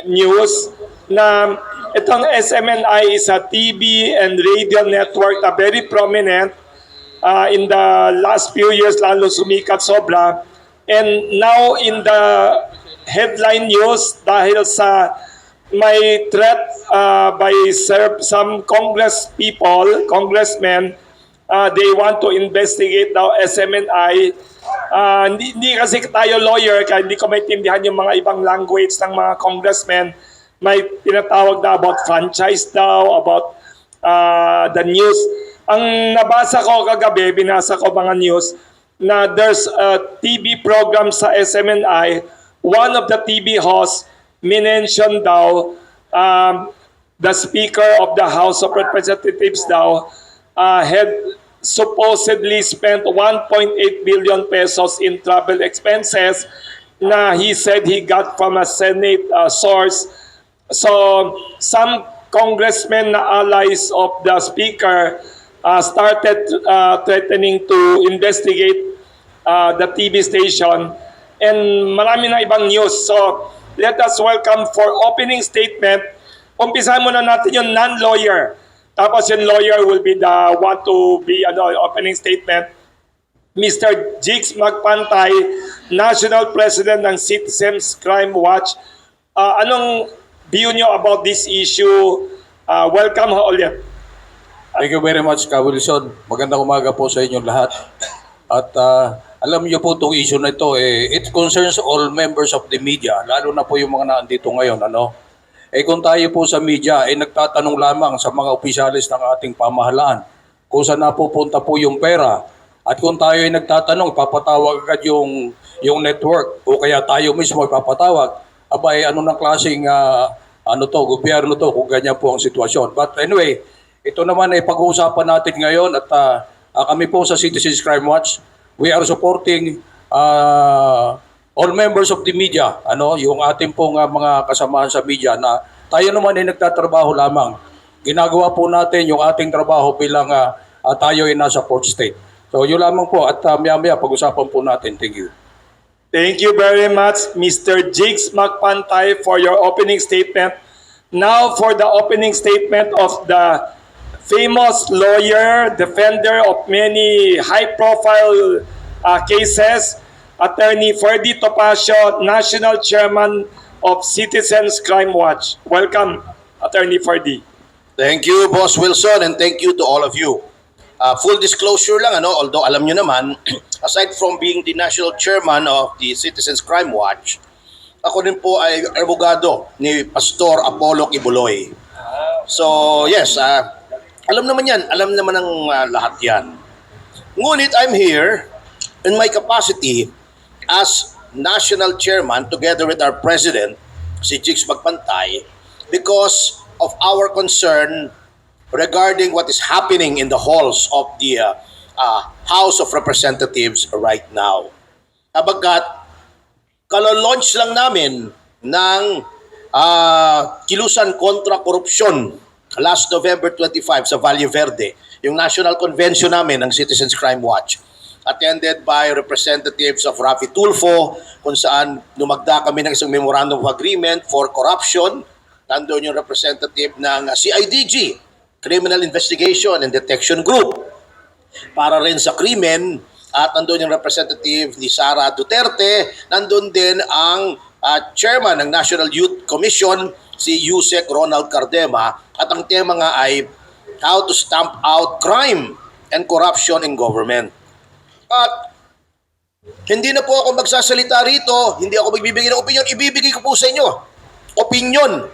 news na itong SMNI is a TV and radio network na very prominent in the last few years, lalo sumikat sobra. And now in the headline news, dahil sa may threat by some congressmen, they want to investigate daw SMNI. Hindi kasi tayo lawyer, kaya hindi ko maintindihan yung mga ibang language ng mga congressmen. May tinatawag na about franchise daw, about the news. Ang nabasa ko kagabi, binasa ko mga news, na there's a TV program sa SMNI. One of the TV hosts minention daw the Speaker of the House of Representatives daw had supposedly spent 1.8 billion pesos in travel expenses na he said he got from a Senate source. So some congressmen na allies of the Speaker started threatening to investigate the TV station, and marami na ibang news. So let us welcome for opening statement. Umpisahan muna natin yung non-lawyer. Tapos yung lawyer will be the one to be opening statement. Mr. Jigs Magpantay, National President ng Citizens Crime Watch. Anong view nyo about this issue? Welcome ho ulit. Thank you very much, Ka Wilson. Magandang umaga po sa inyong lahat. At alam niyo po itong issue na ito, it concerns all members of the media, lalo na po yung mga nandito ngayon. Kung tayo po sa media ay nagtatanong lamang sa mga opisyalis ng ating pamahalaan kung saan napupunta po yung pera, at kung tayo ay nagtatanong, papatawag agad yung network o kaya tayo mismo ay papatawag, abay ano ng klaseng gobyerno to kung ganyan po ang sitwasyon. But anyway, ito naman ay pag-uusapan natin ngayon at kami po sa Citizens Crime Watch, we are supporting all members of the media, yung ating pong mga kasamahan sa media na tayo naman ay nagtatrabaho lamang. Ginagawa po natin yung ating trabaho bilang tayo ay nasa port state. So yun lamang po at maya-maya pag-usapan po natin. Thank you. Thank you very much, Mr. Jigs Magpantay, for your opening statement. Now for the opening statement of the famous lawyer, defender of many high-profile cases, Attorney Ferdy Topacio, National Chairman of Citizens Crime Watch. Welcome, Attorney Ferdy. Thank you, Boss Wilson, and thank you to all of you. Full disclosure lang, although alam nyo naman, aside from being the National Chairman of the Citizens Crime Watch, ako din po ay abogado ni Pastor Apollo Kibuloy. So, yes, alam naman yan, alam naman ng lahat yan. Ngunit I'm here in my capacity as National Chairman together with our President, si Jigs Magpantay, because of our concern regarding what is happening in the halls of the House of Representatives right now. Abagkat, kalalaunch lang namin ng kilusan kontra korupsyon last November 25 sa Valle Verde, yung National Convention namin ng Citizens Crime Watch, attended by representatives of Rafi Tulfo, kung saan lumagda kami ng isang memorandum of agreement for corruption. Nandoon yung representative ng CIDG, Criminal Investigation and Detection Group, para rin sa krimen, at nandoon yung representative ni Sara Duterte. Nandoon din ang chairman ng National Youth Commission, si Yusek Ronald Cardema, at ang tema nga ay how to stamp out crime and corruption in government. At hindi na po ako magsasalita rito, hindi ako magbibigay ng opinion, ibibigay ko po sa inyo opinion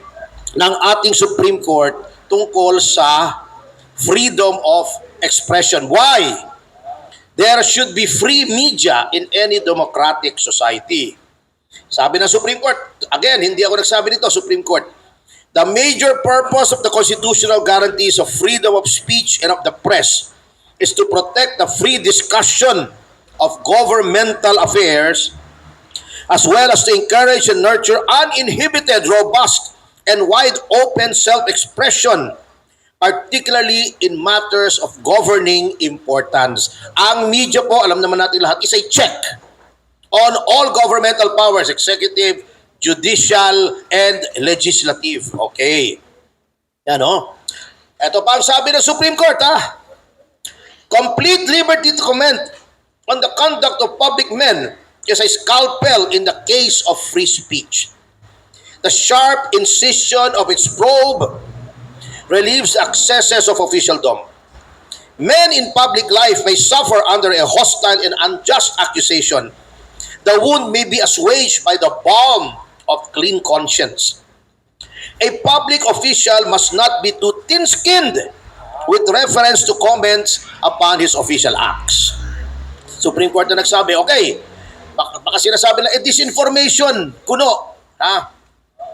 ng ating Supreme Court tungkol sa freedom of expression. Why? There should be free media in any democratic society. Sabi ng Supreme Court, again, hindi ako nagsabi nito, Supreme Court, the major purpose of the constitutional guarantees of freedom of speech and of the press is to protect the free discussion of governmental affairs, as well as to encourage and nurture uninhibited, robust, and wide-open self-expression, particularly in matters of governing importance. Ang media po, alam naman natin lahat, is a check on all governmental powers, executive, judicial, and legislative. Okay. Yan o. Ito pa ang sabi ng Supreme Court, ha? Complete liberty to comment on the conduct of public men is a scalpel in the case of free speech. The sharp incision of its probe relieves excesses of officialdom. Men in public life may suffer under a hostile and unjust accusation. The wound may be assuaged by the balm of clean conscience. A public official must not be too thin-skinned with reference to comments upon his official acts. Supreme Court na nagsabi, okay, baka sinasabi na, disinformation, kuno, ha?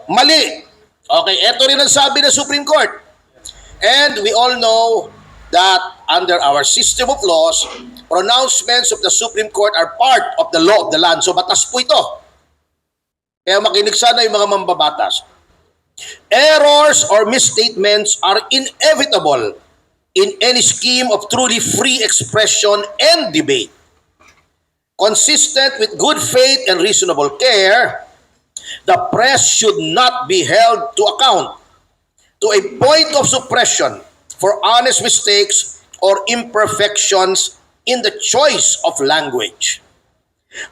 Mali. Okay, eto rin ang sabi ng Supreme Court. And we all know that under our system of laws, pronouncements of the Supreme Court are part of the law of the land. So batas po ito. Kaya makinig sana yung mga mambabatas. Errors or misstatements are inevitable in any scheme of truly free expression and debate. Consistent with good faith and reasonable care, the press should not be held to account to a point of suppression for honest mistakes or imperfections in the choice of language.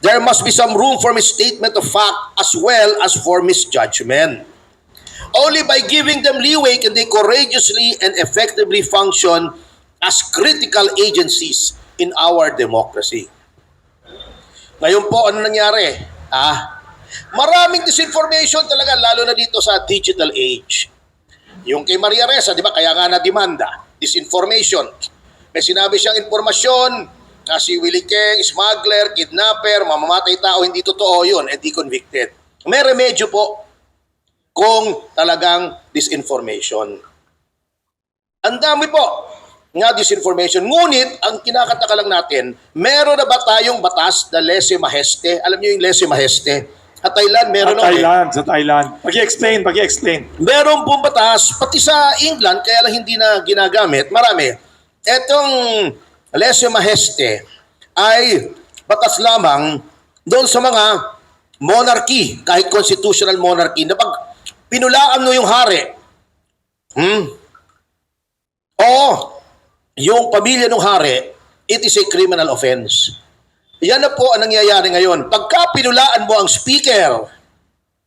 There must be some room for misstatement of fact as well as for misjudgment. Only by giving them leeway can they courageously and effectively function as critical agencies in our democracy. Ngayon po, ano nangyari? Maraming disinformation talaga, lalo na dito sa digital age. Yung kay Maria Ressa, di ba, kaya nga na-demanda, disinformation. May sinabi siyang informasyon na si Willie Keng, smuggler, kidnapper, mamamatay tao, hindi totoo yun, di convicted. May remedyo po kung talagang disinformation. Ang dami po nga disinformation. Ngunit, ang kinakataka lang natin, meron na ba tayong batas na lese majeste? Alam niyo yung lese majeste? At Thailand, meron na. Sa Thailand. Pag-i-explain. Meron pong batas, pati sa England, kaya lang hindi na ginagamit. Marami. Etong lese majeste ay batas lamang doon sa mga monarchy, kahit constitutional monarchy, na pag pinulaan mo yung hari, yung pamilya ng hari, it is a criminal offense. Yan na po ang nangyayari ngayon. Pagka pinulaan mo ang speaker,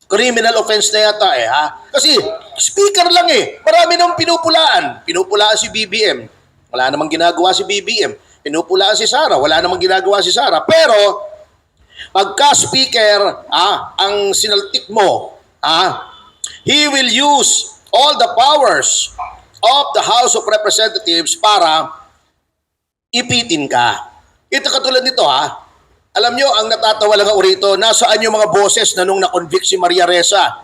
criminal offense na yata ha? Kasi speaker lang Marami nang pinupulaan. Pinupulaan si BBM. Wala namang ginagawa si BBM. Pinupulaan si Sara. Wala namang ginagawa si Sara. Pero, pagka speaker, ang sinaltik mo, he will use all the powers of the House of Representatives para ipitin ka. Ito katulad nito Alam nyo, ang natatawa lang ako rito, nasaan yung mga boses na nung na-convict si Maria Ressa?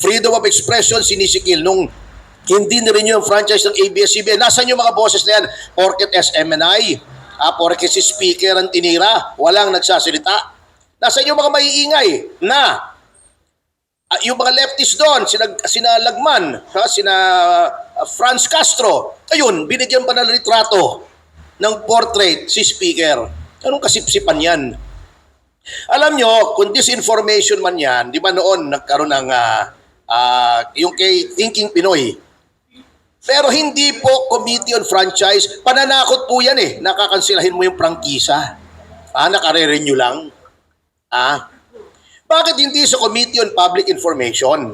Freedom of expression, sinisikil. Nung hindi na rin yung franchise ng ABS-CBN, nasaan yung mga boses na yan? Porket SMNI, porket si speaker ang tinira, walang nagsasalita. Nasaan yung mga maiingay na yung mga leftists doon, sina Lagman, sina Franz Castro, ayun, binigyan pa ng litrato ng portrait si speaker. Anong kasipsipan yan? Alam nyo, kung disinformation man yan, di ba noon nagkaroon ng yung kay Thinking Pinoy. Pero hindi po Committee on Franchise, pananakot po yan nakakansilahin mo yung prangkisa. Nakare-renew lang. Bakit hindi sa Committee on Public Information?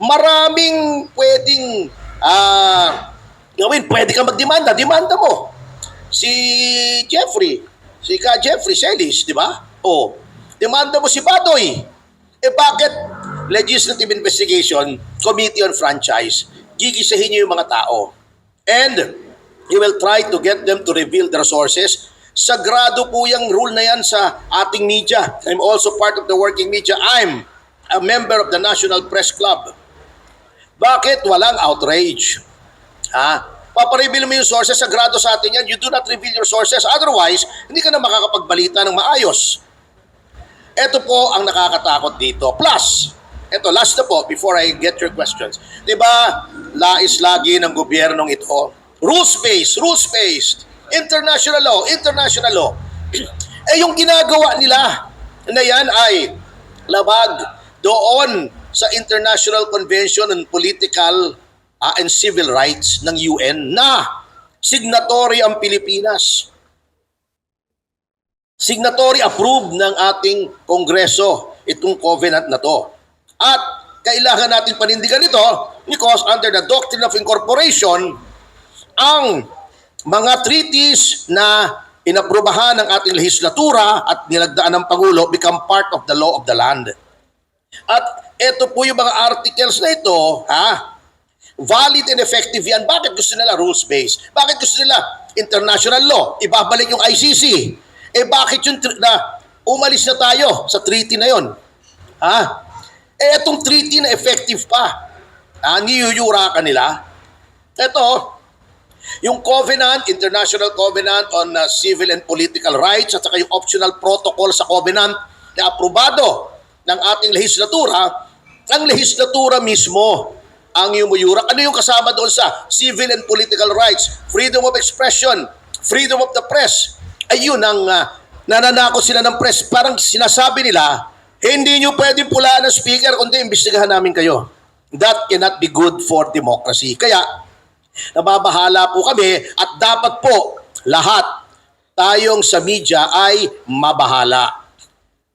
Maraming pwedeng gawin. Pwede kang magdemanda. Demanda mo. Si Jeffrey Celis, di ba? Demanda mo si Badoy. Bakit legislative investigation, Committee on Franchise, gigisahin niyo yung mga tao. And you will try to get them to reveal their sources. Sagrado po yung rule na yan sa ating media. I'm also part of the working media. I'm a member of the National Press Club. Bakit walang outrage? Papareveal mo yung sources, sagrado sa atin yan. You do not reveal your sources. Otherwise, hindi ka na makakapagbalita ng maayos. Ito po ang nakakatakot dito. Plus, ito, last na po, before I get your questions. Diba, lais lagi ng gobyernong ito. Rules-based. International law. Yung ginagawa nila na yan ay labag doon sa International Convention on Political and Civil Rights ng UN na signatory ang Pilipinas. Signatory approved ng ating Kongreso itong covenant na to. At kailangan natin panindigan ito because under the Doctrine of Incorporation, ang mga treaties na inaprubahan ng ating lehislatura at nilagdaan ng Pangulo become part of the law of the land. At ito po yung mga articles na ito, valid and effective yan. Bakit gusto nila rules-based? Bakit gusto nila international law? Ibabalik yung ICC. Bakit yung na umalis na tayo sa treaty na yon? Itong treaty na effective pa. Niyuyura ka nila. Ito, yung Covenant, International Covenant on Civil and Political Rights at saka yung optional protocol sa Covenant na aprobado ng ating lehislatura, ang lehislatura mismo ang yumuyura. Ano yung kasama doon sa civil and political rights? Freedom of expression, freedom of the press. Ayun ang nananakot sila ng press. Parang sinasabi nila, hindi nyo pwedeng pulaan ng speaker kundi imbestigahan namin kayo. That cannot be good for democracy. Kaya, nababahala po kami at dapat po lahat tayong sa media ay mabahala.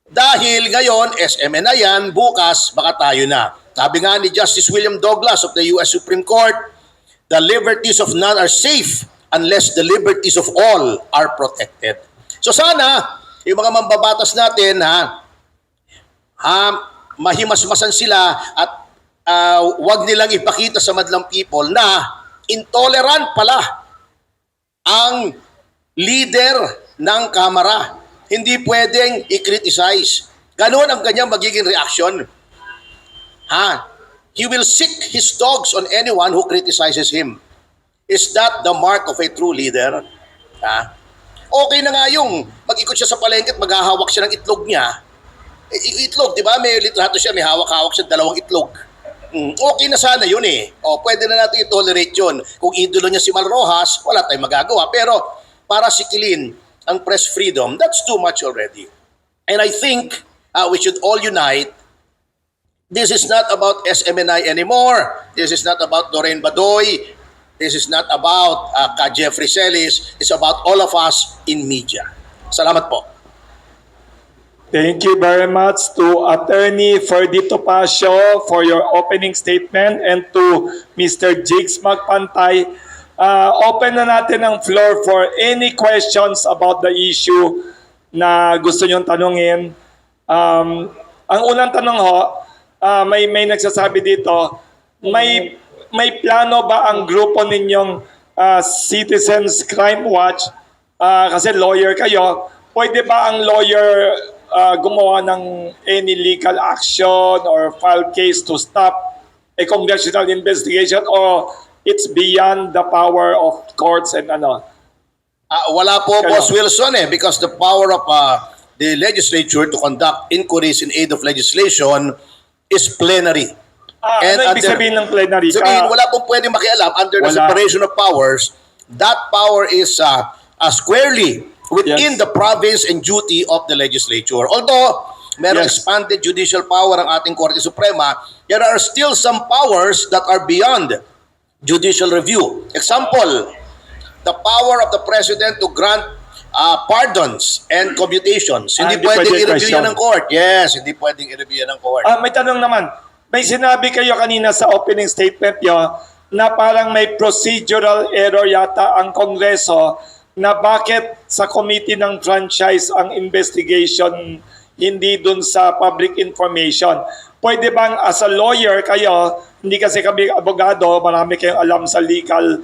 Dahil ngayon, SMN na yan, bukas, baka tayo na. Sabi nga ni Justice William Douglas of the U.S. Supreme Court, the liberties of none are safe unless the liberties of all are protected. So sana, yung mga mambabatas natin, mahimasmasan sila at wag nilang ipakita sa madlang people na intolerant pala ang leader ng Kamara. Hindi pwedeng i-criticize. Ganun ang kanyang magiging reaction. He will sick his dogs on anyone who criticizes him. Is that the mark of a true leader? Okay na nga yung mag-ikot siya sa palengke at maghahawak siya ng itlog niya. Itlog, di ba? May litrato siya, may hawak-hawak siya, 2 itlog. Okay na sana yun eh. Pwede na natin i-tolerate yun. Kung idolo niya si Mal Rojas, wala tayong magagawa. Pero para sikilin ang press freedom, that's too much already. And I think we should all unite. This is not about SMNI anymore. This is not about Doreen Badoy. This is not about Ka Jeffrey Celis. It's about all of us in media. Salamat po. Thank you very much to Attorney Ferdy Topacio for your opening statement and to Mr. Jigs Magpantay. Open na natin ang floor for any questions about the issue na gusto nyong tanungin. Ang unang tanong may nagsasabi dito, may plano ba ang grupo ninyong Citizens Crime Watch, kasi lawyer kayo, pwede ba ang lawyer gumawa ng any legal action or file case to stop a congressional investigation or it's beyond the power of courts and ano? Wala po, Boss Wilson because the power of the legislature to conduct inquiries in aid of legislation is plenary. Ano ibig sabihin ng plenary? Wala pong pwedeng makialam under the separation of powers. That power is squarely within the province and duty of the legislature. Although merong expanded judicial power ang ating Korte Suprema, there are still some powers that are beyond judicial review. Example, the power of the President to grant pardons and commutations. Hindi pwedeng i-review yan ng court. Yes, hindi pwedeng i-review yan ng court. May tanong naman. May sinabi kayo kanina sa opening statement nyo na parang may procedural error yata ang Kongreso na bakit sa Committee ng Franchise ang investigation hindi dun sa public information. Pwede bang as a lawyer kayo, hindi kasi kami abogado, marami kayong alam sa legal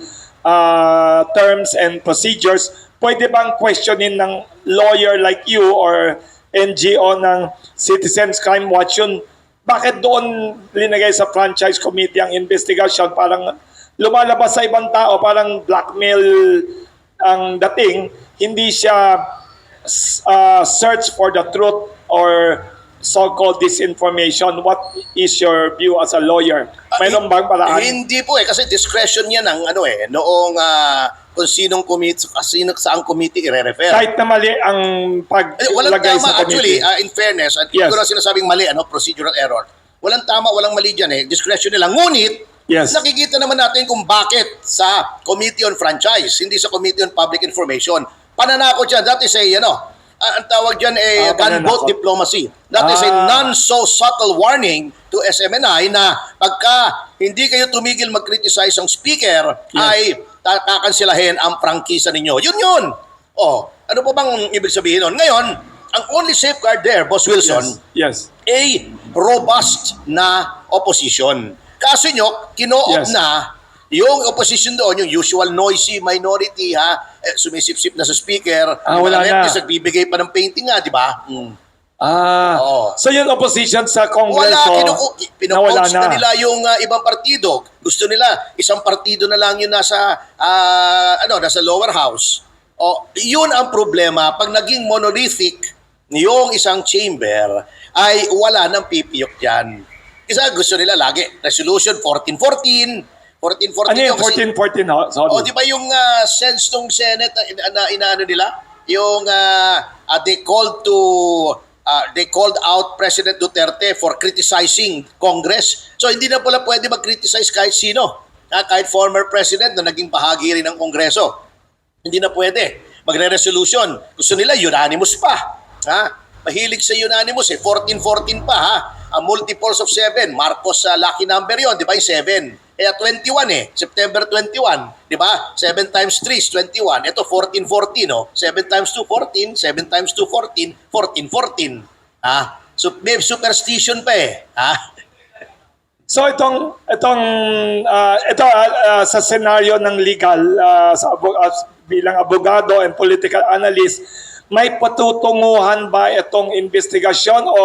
terms and procedures, pwede bang questionin ng lawyer like you or NGO ng Citizens Crime Watch yun? Bakit doon linagay sa franchise committee ang investigation? Parang lumalabas sa ibang tao, parang blackmail ang dating, hindi siya search for the truth or so-called disinformation. What is your view as a lawyer? Mayroon bang paraan? Hindi po kasi discretion yan ng noong kung saang committee i-refer. Kahit na mali ang Walang paglagay tama sa actually, committee. in fairness, at Yes. hindi ko na sinasabing mali, procedural error. Walang tama, walang mali dyan discretion nila. Ngunit, Yes. nakikita naman natin kung bakit sa Committee on Franchise, hindi sa Committee on Public Information. Pananakot yan, that is ang tawag dyan gunboat pananakot. diplomacy. That is a non-so-subtle warning to SMNI na pagka hindi kayo tumigil mag-criticize ang speaker, ay kakansilahin ang prangkisa ninyo. Yun. Ano pa bang ibig sabihin nun? Ngayon, ang only safeguard there, Boss Wilson, Yes. a robust na opposition. Kaso nyo, kinoo-op Yes. na yung opposition doon, yung usual noisy minority, sumisip-sip na sa speaker. Yung wala mga na. leftists, nagbibigay pa ng painting nga, di ba? Oo. So yung opposition sa Kongreso, Wala, nawala pinopost na nila yung ibang partido. Gusto nila, isang partido na lang yun nasa lower house. Yun ang problema. Pag naging monolithic yung isang chamber, ay wala nang pipiyok dyan. Kasi gusto nila lagi, resolution 1414, 1414 ano yung kasi- 14-14? Sorry. di ba yung sense ng Senate na inaano nila? Yung they called out President Duterte for criticizing Congress. So hindi na pala pwede mag-criticize kahit sino. Kahit former president na naging bahagi rin ng Kongreso. Hindi na pwede. Magre-resolution. Gusto nila unanimous pa. Mahilig sa unanimous 14-14 pa multiples of 7. Marcos lucky number yon, di ba? Yung 7. Kaya 21 September 21, di ba? 7 times 3 is 21. Ito 14-14 7 times 2 14, 7 times 2 14, 14-14. So may superstition pa So ito sa senaryo ng legal bilang abogado and political analyst, may patutunguhan ba itong investigasyon o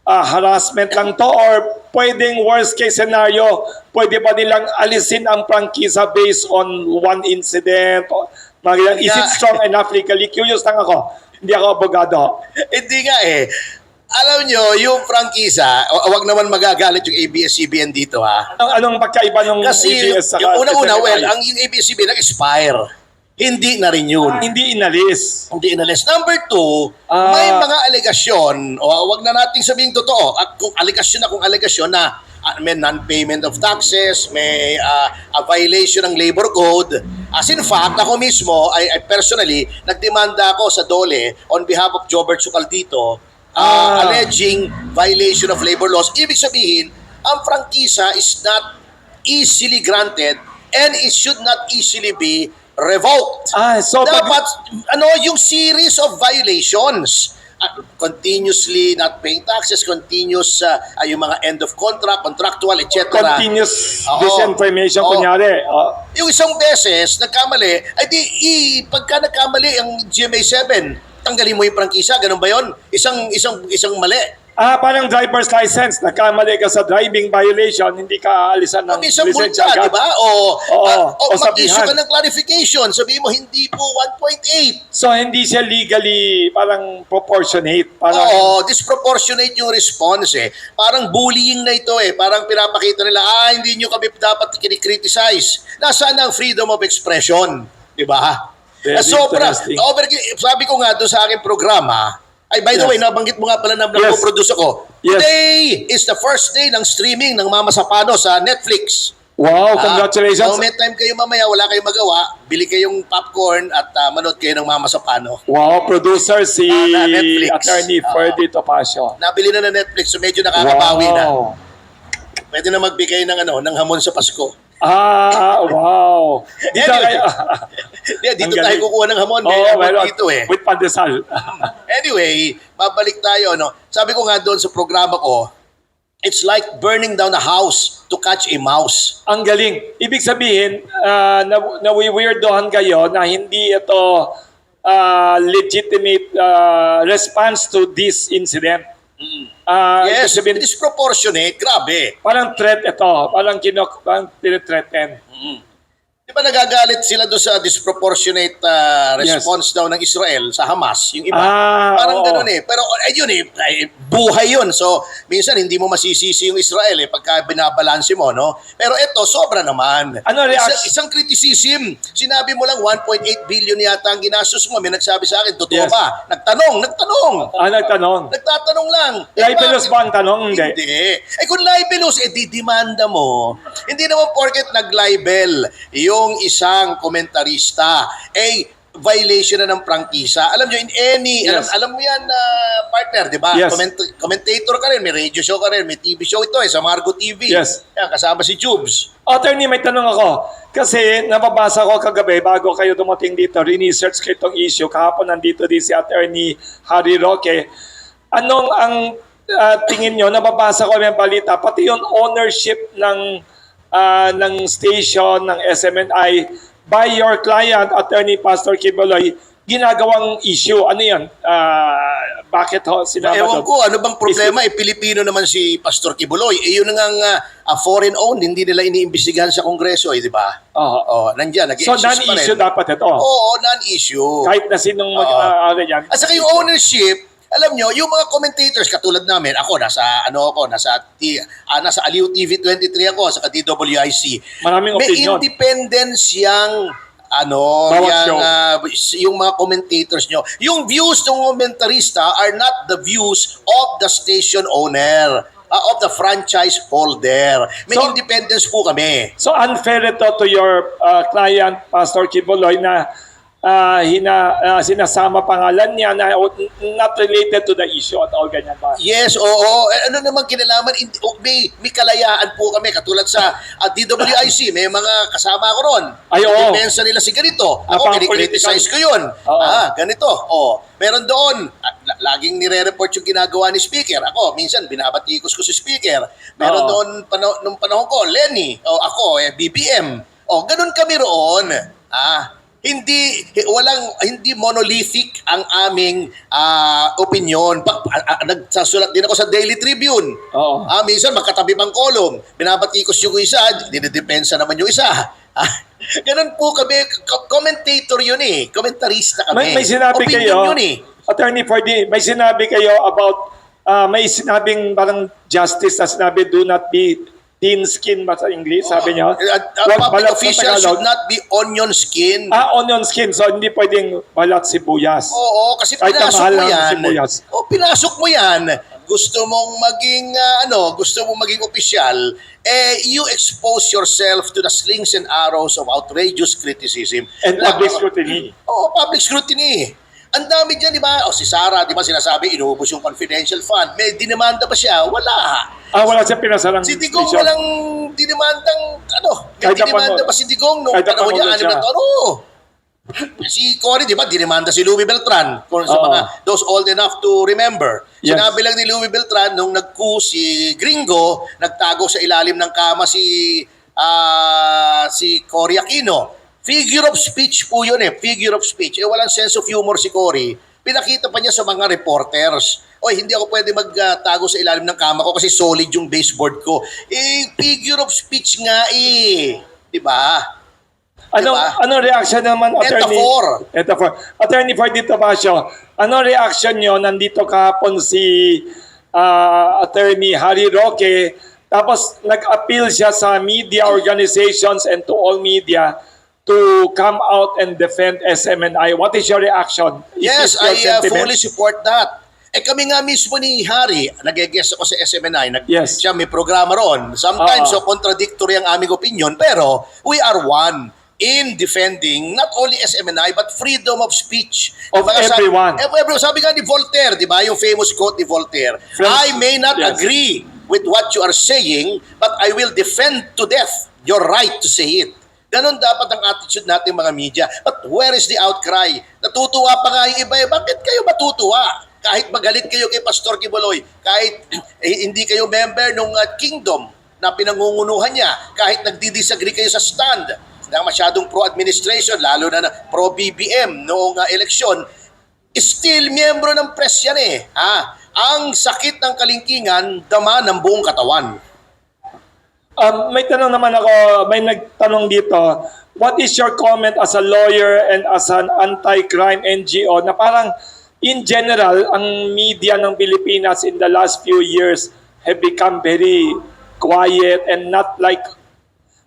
harassment lang to, or pwedeng worst case scenario, pwede pa nilang alisin ang prangkisa based on one incident? Is it strong enough legally? Curious lang ako. Hindi ako abogado. Hindi nga Alam nyo, yung prangkisa, wag naman magagalit yung ABS-CBN dito Anong pagkaiba ng Kasi ABS sa yung unang-una, SMNI? ang yung ABS-CBN nag-expire. Hindi na rin yun. Hindi inalis. Hindi inalis. Number 2, may mga alegasyon, wag na nating sabihin totoo, kung alegasyon na may non-payment of taxes, may a violation ng labor code. As in fact, ako mismo, I personally, nagdemanda ako sa DOLE on behalf of Jobert Sucaldito, alleging violation of labor laws. Ibig sabihin, ang prangkisa is not easily granted and it should not easily be revoked. So Dapat, yung series of violations, continuously not paying taxes, continuous, yung mga end of contract, contractual, etc. continuous Oo. disinformation, Oo. kunyari. Yung isang beses, nagkamali, pagka nagkamali ang GMA7, tanggalin mo yung prangkisa, ganun ba yun? Isang mali. Parang driver's license. Nagkamali ka sa driving violation, hindi ka aalisan ng Isang lisensya multa, agad. di ba? O mag-issue sabihan. ka ng clarification, sabihin mo, hindi po 1.8. So, hindi siya legally parang proportionate. Parang, Disproportionate yung response Parang bullying na ito Parang pinapakita nila, hindi nyo kami dapat kinikriticize. Nasaan ang freedom of expression? Di ba? Very interesting. Sabi ko nga doon sa aking programa, by the Yes. way, nabanggit mo nga pala na Yes. produce ako. Yes. Today is the first day ng streaming ng Mama Sapano sa Netflix. wow, congratulations. Kung may time kayo mamaya, wala kayong magawa, bili kayong popcorn at manood kayo ng Mama Sapano. Wow, producer si na Netflix. Attorney Ferdy Topacio. Nabili na Netflix, so medyo nakakabawi na. Wow. Pwede na magbigay ng hamon sa Pasko. Wow. Dito Anyway. kayo. Dito Ang tayo galing. kukuha ng hamon. May Oo, hamon meron. dito With pandesal. Anyway, babalik tayo. Sabi ko nga doon sa programa ko, it's like burning down a house to catch a mouse. Ang galing. Ibig sabihin, nawiweirdohan kayo na hindi ito legitimate response to this incident. Yes, ibig sabihin, disproportionate. Grabe. parang threat ito. Parang tinithreaten. Di Di ba nagagalit sila doon sa disproportionate response daw ng Israel sa Hamas, yung iba. Parang oo. ganun eh. Pero ayun buhay yun. So, minsan hindi mo masisisi yung Israel pagka binabalanse mo, no? Pero ito, sobra naman. Ano reaction? Isang criticism. Sinabi mo lang 1.8 billion yata ang ginastos mo. May nagsabi sa akin, totoo Yes. ba? Nagtanong. Nagtanong. Nagtatanong lang. Libelous bakit? ba ang tanong? Hindi. Kung libelous, didimanda mo. Hindi naman porket nag-libel yung isang komentarista, violation na ng prangkisa. Alam nyo, in any, Yes. alam mo yan, partner, di ba? Yes. Commentator ka rin, may radio show ka rin, may TV show ito sa Margo TV. Yes. Yan, kasama si Jubes. Attorney, may tanong ako. Kasi nababasa ko kagabi bago kayo dumating dito, research ko itong issue. Kahapon nandito din si Attorney Harry Roque. Anong ang tingin nyo? Nababasa ko yung balita, pati yung ownership ng station, ng SMNI, by your client, Attorney Pastor Quiboloy, ginagawang issue. Ano yan? Bakit ho sinama Ewan doon? ko, ano bang problema? Pilipino naman si Pastor Kibuloy. Yun nga foreign-owned, hindi nila iniimbestigahan sa Kongreso, di ba? Oo. Nandyan, So, nag-exist pa rin. non-issue dapat ito. Oo, non-issue. Kahit na sinong yan. At saka yung ownership, alam nyo, yung mga commentators katulad namin, ako nasa Aliw TV 23 ako, sa DWIC. Maraming May opinion. independence yang Bawat yung mga commentators nyo. Yung views ng komentarista are not the views of the station owner, of the franchise holder. May So- independence po kami. So unfair ito to your client, Pastor Quiboloy, na sinasama pangalan niya na not related to the issue at all, ganyan ba? Yes, oo. Ano naman kinalaman, may kalayaan po kami. Katulad sa DWIC, may mga kasama ko ron. Ay, oo. Depensa nila si ganito. Ako, Napaka-political. kinikriticize ko yun. Oo. Ganito. Meron doon, laging nire-report yung ginagawa ni Speaker. Ako, minsan, binabatikos ko si Speaker. Meron Oo. doon, nung panahon ko, Lenny. Ako, BBM. Ganun kami roon. Hindi monolithic ang aming opinion. Nagsasulat din ako sa Daily Tribune. Oo. Minsan magkatabi pang kolum. Binabatikos yung isa, dinidepensa naman yung isa. Ganun po kami, commentator yun komentarista kami. May sinabi Opinion kayo, yun Attorney Ferdy, may sinabi kayo about, may sinabing parang justice na sinabi, do not be thin skin ba sa English, sabi niyo? Public Balat sa officials Tagalog. should not be onion skin. Onion skin, so hindi pwedeng balat sibuyas. Oo, kasi Kahit na pinasok mahal mo lang yan. sibuyas. Pinasok mo yan. Gusto mong maging opisyal, you expose yourself to the slings and arrows of outrageous criticism. And public scrutiny. Public scrutiny. Ang dami dyan, di ba? Si Sarah, di ba sinasabi, inuubos yung confidential fund. May dinamanda ba siya? Wala. Wala siyang pinasarang Si Digong station. walang dinamandang, may Kahit dinamanda napanood- ba si Digong nung kahit panahon niya, napanood 6 na siya. taon? Si Cory, di ba, dinamanda si Louie Beltran kung sa Oo. mga those old enough to remember. Yes. Sinabi lang ni Louie Beltran nung si Gringo, nagtago sa ilalim ng kama si Cory Aquino. Figure of speech po yun figure of speech. Walang sense of humor si Cory. Pinakita pa niya sa mga reporters. Hindi ako pwede magtago sa ilalim ng kama ko kasi solid yung baseboard ko. Figure of speech nga Di ba? Anong reaction naman, Attorney? Metaphor. Attorney Ferdy Tomasio, anong reaction nyo? Nandito kahapon si Attorney Harry Roque, tapos nag-appeal siya sa media organizations and to all media to come out and defend SMNI. What is your reaction? Yes, Is this your I sentiment? fully support that. Kami nga mismo ni Harry, nag-guest ako sa SMNI, Yes. siya may programa ron. Sometimes, contradictory ang aming opinion, pero we are one in defending not only SMNI but freedom of speech. Of everyone. Sabi nga ni Voltaire, di ba? Yung famous quote ni Voltaire, I may not Yes. agree with what you are saying, but I will defend to death your right to say it. Ganon dapat ang attitude natin mga media. But where is the outcry? Natutuwa pa nga yung iba. Bakit kayo matutuwa? Kahit magalit kayo kay Pastor Quiboloy, kahit hindi kayo member ng kingdom na pinangungunuhan niya, kahit nagdi-disagree kayo sa stand na masyadong pro-administration, lalo na pro-BBM noong eleksyon, still miyembro ng press yan Ang sakit ng kalingkingan, dama ng buong katawan. May tanong naman ako, may nagtanong dito, what is your comment as a lawyer and as an anti-crime NGO na parang in general, ang media ng Pilipinas in the last few years have become very quiet and not like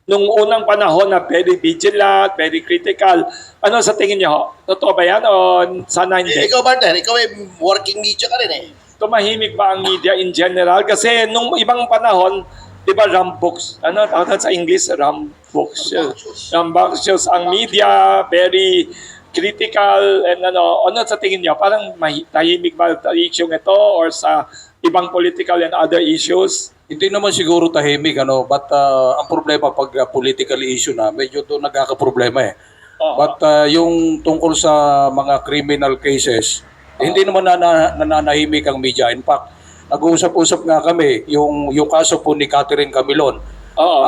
nung unang panahon na very vigilant, very critical. Ano sa tingin niyo? Totoo ba yan o sana hindi? Ikaw, partner, ikaw ay working media ka rin eh. Tumahimik ba ang media in general? Kasi nung ibang panahon, di ba rambuks? Ano tawag sa English? Rambunctious. Rambunctious ang media, very critical and ano sa tingin niyo? Parang tahimik ba sa issue ito or sa ibang political and other issues? Hindi naman siguro tahimik, but ang problema pag political issue na, medyo doon nagkakaproblema eh. Oo. But yung tungkol sa mga criminal cases, hindi naman nananahimik ang media. In fact, nag-uusap-usap nga kami, yung kaso po ni Catherine Camilon. Oo.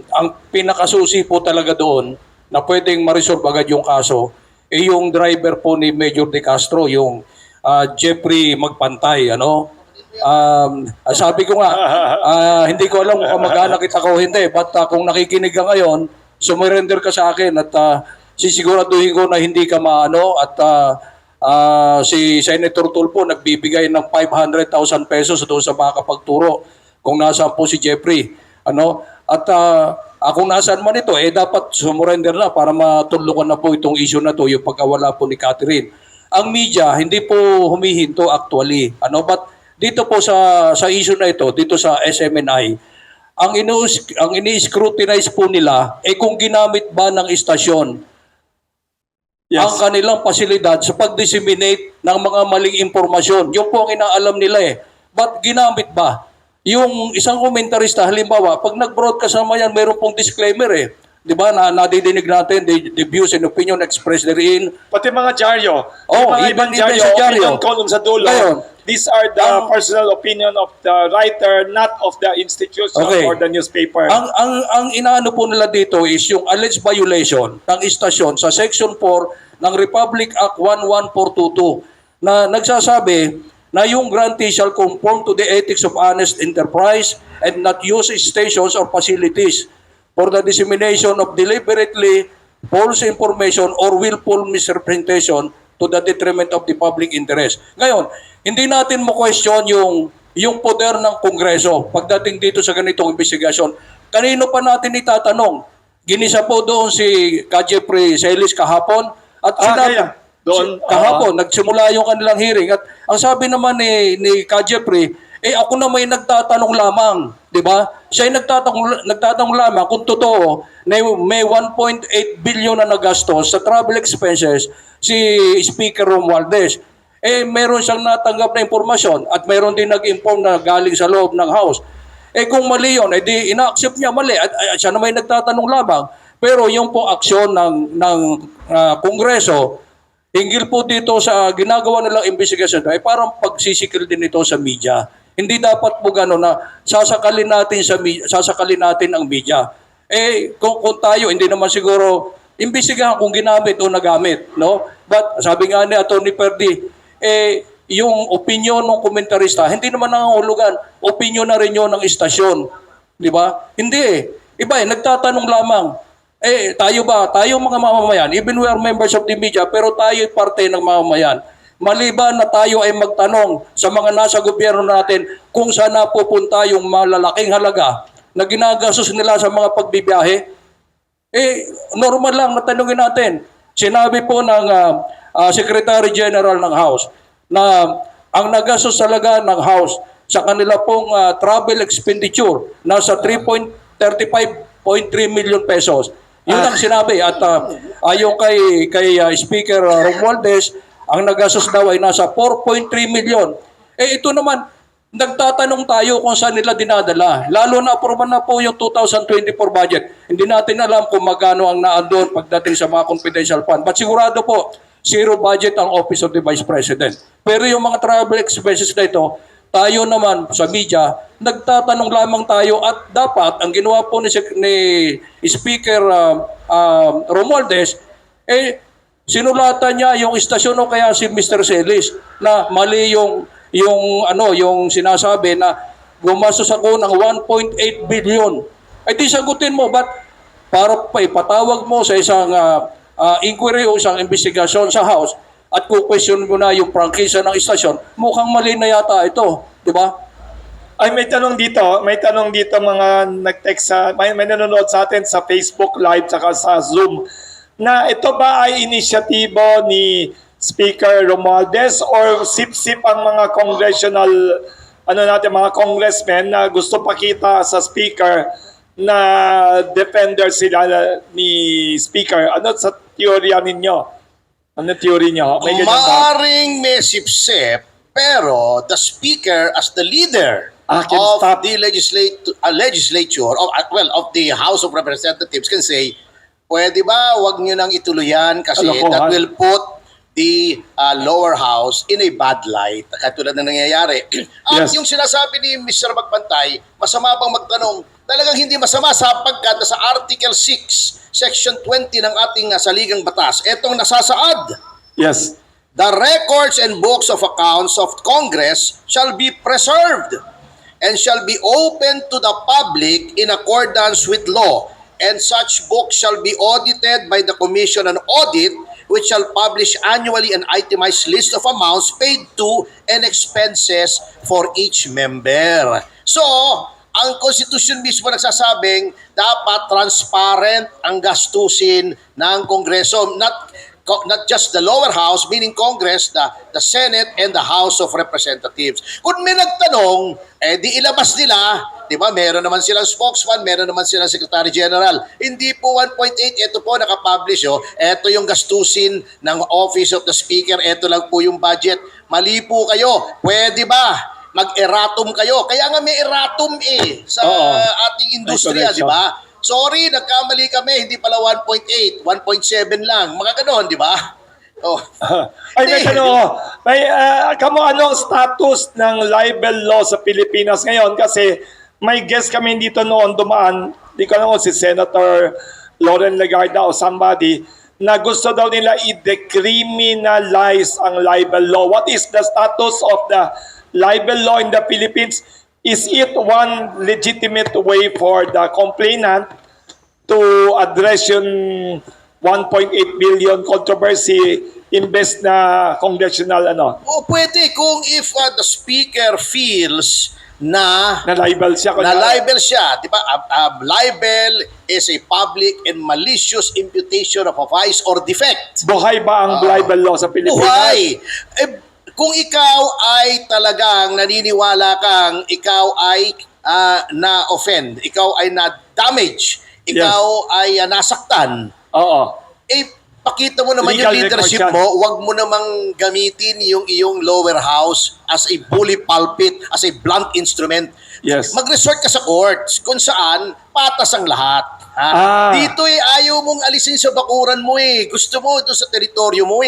Ang pinakasusi po talaga doon na pwedeng ma-resolve agad yung kaso, yung driver po ni Major De Castro, yung Jeffrey Magpantay, sabi ko nga, hindi ko alam kung kamag-anak kita ko o hindi, but kung nakikinig ka ngayon, sumurrender ka sa akin at sisiguraduhin ko na hindi ka maano at si Senator Tulfo nagbibigay ng 500,000 pesos doon sa makakapagturo kung nasaan po si Jeffrey. At kung nasaan man ito, dapat sumurrender na para matulungan na po itong issue na to, yung pagkawala po ni Catherine. Ang media, hindi po humihinto actually. But dito po sa issue na ito, dito sa SMNI, ang ini-scrutinize po nila kung ginamit ba ng istasyon ang kanilang pasilidad sa pag-disseminate ng mga maling impormasyon. Yung po ang inaalam nila But ginamit ba? Yung isang komentarista, halimbawa, pag nag-broadcast naman yan, meron pong disclaimer Di ba, nadidinig natin, the views and opinion expressed therein. Pati mga dyaryo. Mga ibang even dyaryo, sa dyaryo. opinion column sa dulo. Ngayon, These are the personal opinion of the writer, not of the institution Okay. or the newspaper. Ang inaano po nila dito is yung alleged violation ng istasyon sa Section 4 ng Republic Act 11422 na nagsasabi na yung grantee shall conform to the ethics of honest enterprise and not use stations or facilities for the dissemination of deliberately false information or willful misrepresentation to the detriment of the public interest. Ngayon, hindi natin mo question yung poder ng Kongreso pagdating dito sa ganitong investigasyon. Kanino pa natin itatanong? Ginisa po doon si Jeffrey Celis kahapon at kaya. Doon, kahapon, nagsimula yung kanilang hearing at ang sabi naman ni Jeffrey, ako na may nagtatanong lamang, di ba? Siya ay nagtatanong lamang kung totoo na may 1.8 billion na nagastos sa travel expenses si Speaker Romualdez. Meron siyang natanggap na impormasyon at meron din nag-inform na galing sa loob ng House. Kung mali yun, di ina-accept niya mali at siya na may nagtatanong lamang. Pero yung po aksyon ng Kongreso, hinggil po dito sa ginagawa nilang investigasyon, ay parang pagsisikil din ito sa media. Hindi dapat po gano'n na sasakalin natin ang media. Kung tayo, hindi naman siguro imbestigahan kung ginamit o nagamit, no? But sabi nga ni Atty. Perdi, yung opinion ng komentarista, hindi naman nangangahulugan, opinion na rin yun ng istasyon. Di ba? Hindi Iba nagtatanong lamang. Tayo mga mamamayan, even we are members of the media, pero tayo ay parte ng mamamayan. Maliban na tayo ay magtanong sa mga nasa gobyerno natin kung saan napupunta yung malalaking halaga na ginagastos nila sa mga pagbibiyahe, normal lang na tanungin natin. Sinabi po ng Secretary General ng House na ang nagastos talaga ng House sa kanila pong travel expenditure nasa 3.35.3 million pesos. Yun ang sinabi. At ayon kay Speaker Romualdez, ang nagastos daw ay nasa 4.3 million. Ito naman, nagtatanong tayo kung saan nila dinadala. Lalo na aproban na po yung 2024 budget. Hindi natin alam kung magkano ang naandun pagdating sa mga confidential fund. But sigurado po, zero budget ang Office of the Vice President. Pero yung mga travel expenses na ito, tayo naman sa media, nagtatanong lamang tayo at dapat ang ginawa po ni Speaker Romualdez, sinulatan niya yung istasyon o kaya si Mr. Celis na mali yung sinasabi na gumastos ako ng 1.8 billion. Di sagutin mo, but para pa ipatawag mo sa isang inquiry o isang investigasyon sa House at kukwestiyon mo na yung prangkisa ng istasyon, mukhang mali na yata ito, di ba? Ay, may tanong dito mga nag-text may nanonood sa atin sa Facebook Live saka sa Zoom, na ito ba ay inisyatibo ni Speaker Romualdez or sip-sip ang mga congressional, mga congressmen na gusto pakita sa Speaker na defender sila ni Speaker? Ano sa teorya ninyo? Ano theory nyo? May ganyan ba? Maaring may sip-sip, pero the Speaker as the leader Can of stop. the legislature, of the House of Representatives can say, pwede ba wag nyo nang ituluyan kasi Kalokohan. that will put the lower house in a bad light, katulad na nangyayari. At Yes. yung sinasabi ni Mr. Magpantay, masama bang magtanong? Talagang hindi masama sapagkat sa Article 6, Section 20 ng ating saligang batas, etong nasasaad, Yes. the records and books of accounts of Congress shall be preserved and shall be open to the public in accordance with law, and such books shall be audited by the Commission on Audit, which shall publish annually an itemized list of amounts paid to and expenses for each member. So, ang Constitution mismo nagsasabing dapat transparent ang gastusin ng Kongreso, not just the lower house, meaning Congress, the Senate, and the House of Representatives. Kung may nagtanong, di ilabas nila, di ba, meron naman silang spokesman, meron naman silang Secretary General. Hindi po 1.8, ito po nakapublish, ito yung gastusin ng Office of the Speaker, ito lang po yung budget. Mali po kayo, pwede ba? Mag-erratum kayo. Kaya nga may erratum sa ating industriya, correction. di ba? Sorry, nagkamali kami, hindi pala 1.8, 1.7 lang. Mga ganon, di ba? Oh. Ay, may tanong. Ano ang status ng libel law sa Pilipinas ngayon? Kasi may guest kami dito noon dumaan, di ko alam kung si Senator Lauren Legarda o somebody, na gusto daw nila i-decriminalize ang libel law. What is the status of the libel law in the Philippines? Is it one legitimate way for the complainant to address yung 1.8 billion controversy imbes na congressional O pwede kung if the Speaker feels na na libel siya? libel siya, di ba? Libel is a public and malicious imputation of a vice or defect. Buhay ba ang libel law sa Pilipinas? Buhay! Kung ikaw ay talagang naniniwala kang ikaw ay na-offend, ikaw ay na-damage, ikaw ay nasaktan, Oo. pakita mo naman Legal yung leadership record yan. mo, wag mo namang gamitin yung iyong lower house as a bully pulpit, as a blunt instrument. Yes. Mag-resort ka sa courts kung saan patas ang lahat. Dito ayaw mong alisin sa bakuran mo Gusto mo ito sa teritoryo mo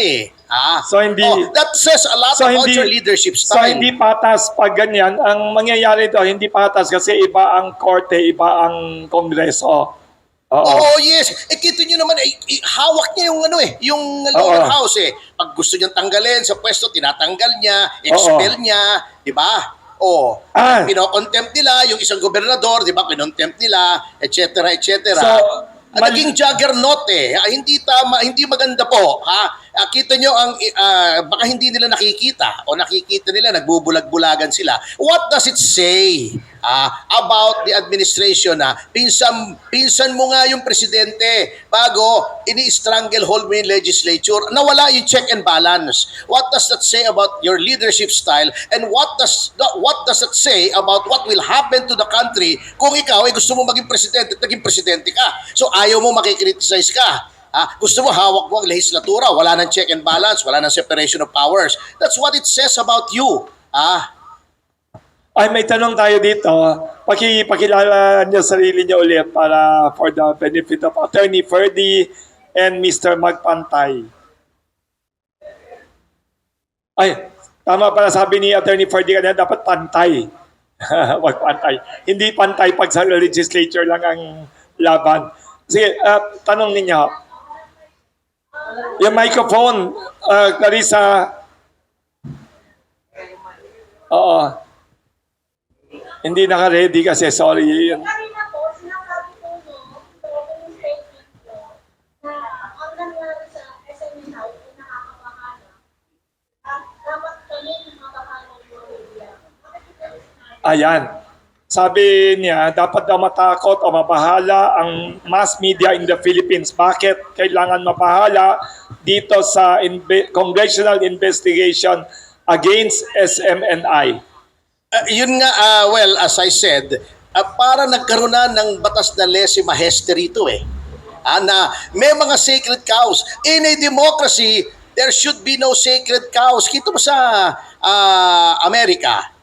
So, hindi- that says a lot about your leadership So style. hindi patas pag ganyan. Ang mangyayari ito, hindi patas kasi iba ang korte, iba ang kongreso. Oo. Oo, yes. Kita nyo naman, hawak niya yung yung lower Oo. house Pag gusto niyang tanggalin sa pwesto, tinatanggal niya, expel niya, di ba? Pinocontempt nila yung isang gobernador, di ba? Kinontempt nila, etc., etc. So, Naging juggernaut hindi tama, hindi maganda po. Kita nyo ang, baka hindi nila nakikita o nakikita nila, nagbubulag-bulagan sila. What does it say about the administration pinsan mo nga yung presidente bago ini-stranglehold mo yung legislature, nawala yung check and balance. What does that say about your leadership style, and what does that say about what will happen to the country kung ikaw ay gusto mo maging presidente at naging presidente ka? So ayaw mo makikriticize ka. Gusto mo hawak mo ang legislatura, wala nang check and balance, wala nang separation of powers. That's what it says about you. Ay, may tanong tayo dito. Pakilala niyo sarili niyo ulit para for the benefit of Attorney Ferdy and Mr. Magpantay. Ay, tama pala sabi ni Attorney Ferdy kanina, dapat pantay. Magpantay. Hindi pantay pag sa legislature lang ang laban. Sige, tanong ninyo. Yung microphone, Clarissa. Oo. Hindi naka-ready kasi, sorry. Kanina po, sinasabi po niyo, Ayan. Sabi niya, dapat daw matakot o mabahala ang mass media in the Philippines. Bakit kailangan mabahala dito sa congressional investigation against SMNI? Yun nga, well, as I said, para nagkaroon na ng batas na lese maheste rito eh. Na may mga sacred cows. In a democracy, there should be no sacred cows. Kita mo sa Amerika,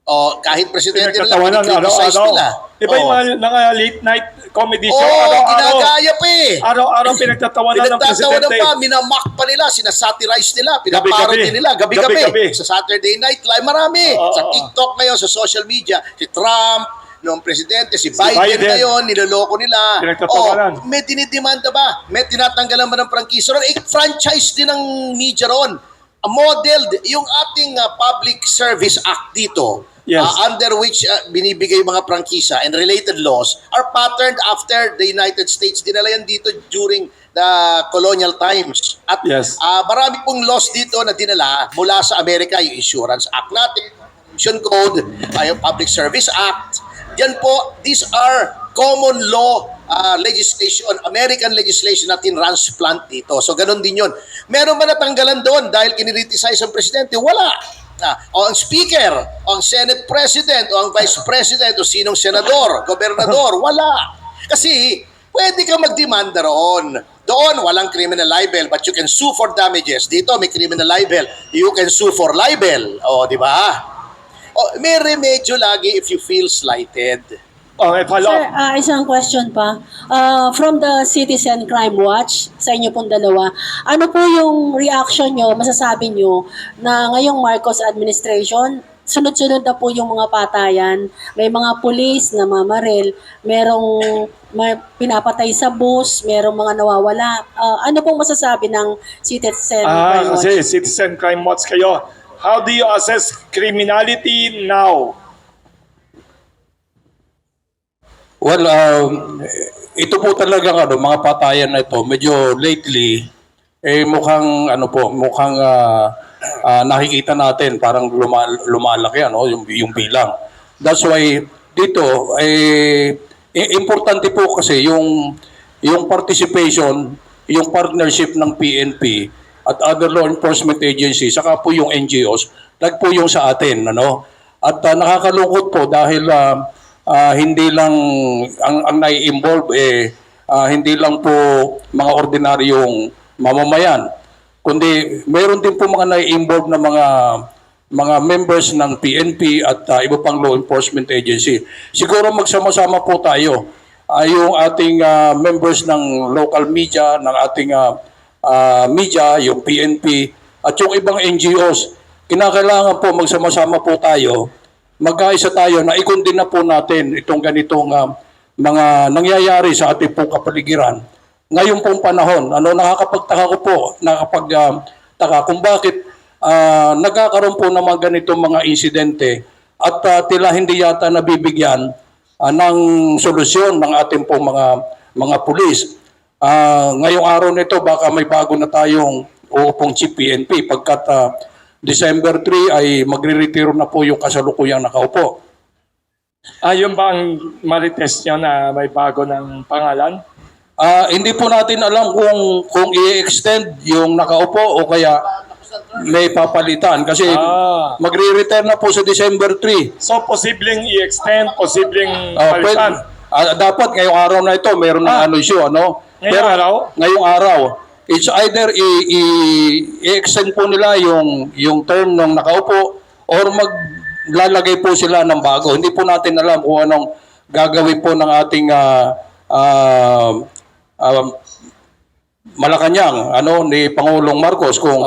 o kahit presidente nila, Pinagtatawanan criticize nila. araw-araw. Di ba yung mga late night comedy show? Oo, Araw-araw. ginagaya pa eh. Araw-araw pinagtatawanan ng Pinagtatawanan presidente. pa, minamock pa nila, sinasatirize nila, Gabi-gabi. pinaparody nila, gabi-gabi. Gabi-gabi. Sa Saturday Night Live, marami. Oo, Sa oo. TikTok ngayon, sa social media, si Trump, noong presidente, si Biden Biden. ngayon, niloloko nila. Pinagtatawanan. May dinidemanda ba? May tinatanggalan ba ng prangkisa ron? Franchise din ng media ron. Modeled yung ating Public Service Act dito. Yes. Under which binibigay yung mga prangkisa and related laws are patterned after the United States. Dinala yan dito during the colonial times. At Yes. marami pong laws dito na dinala mula sa Amerika, yung Insurance Act natin, Pollution Code, yung Public Service Act. Yan po, these are common law legislation, American legislation na tinransplant dito. So ganun din yun. Meron ba natanggalan doon dahil kinriticize ang presidente? Wala. O ang speaker, o ang Senate President, o ang Vice President, o sinong senador, gobernador, wala. Kasi pwede ka magdemanda roon. Doon, walang criminal libel, but you can sue for damages. Dito, may criminal libel. You can sue for libel. O, di ba? O, may remedyo lagi if you feel slighted. Okay, follow Sir, up. isang question pa. From the Citizen Crime Watch, sa inyo pong dalawa, ano po yung reaction nyo, masasabi nyo, na ngayong Marcos administration, sunod-sunod na po yung mga patayan, may mga pulis na mamaril, merong pinapatay sa bus, merong mga nawawala. Ano pong masasabi ng Citizen Crime Watch? Kasi Citizen Crime Watch kayo. How do you assess criminality now? Well, ito po talagang mga patayan na ito, medyo lately, mukhang nakikita natin parang lumalaki yung bilang. That's why dito, importante po kasi yung participation, yung partnership ng PNP at other law enforcement agencies, saka po yung NGOs, po yung sa atin. At nakakalungkot po dahil hindi lang ang nai-involve hindi lang po mga ordinaryong mamamayan, kundi mayroon din po mga nai-involve na mga members ng PNP at iba pang law enforcement agency. Siguro magsama-sama po tayo, yung ating members ng local media, ng ating media, yung PNP at yung ibang NGOs. Kinakailangan po magsama-sama po tayo, magkaisa tayo na ikundin na po natin itong ganitong mga nangyayari sa ating pong kapaligiran. Ngayon pong panahon, nakakapagtaka ko po, nakakapagtaka kung bakit nagkakaroon po ng mga ganitong mga insidente at tila hindi yata nabibigyan ng solusyon ng ating pong mga pulis. Ngayong araw nito, baka may bago na tayong uupong chief PNP pagkat December 3 ay magre-retiro na po yung kasalukuyang nakaupo. Yun ba ang marites nyo na may bago ng pangalan? Hindi po natin alam kung i-extend yung nakaupo o kaya may papalitan kasi magre-retire na po sa December 3. So, posibleng i-extend, posibleng Pwede, palitan. dapat ngayong araw na ito mayroon ng issue, Ngayong araw? Ngayong araw. It's either i-extend po nila yung term ng nakaupo or maglalagay po sila ng bago. Hindi po natin alam kung anong gagawin po ng ating Malacanang, ni Pangulong Marcos kung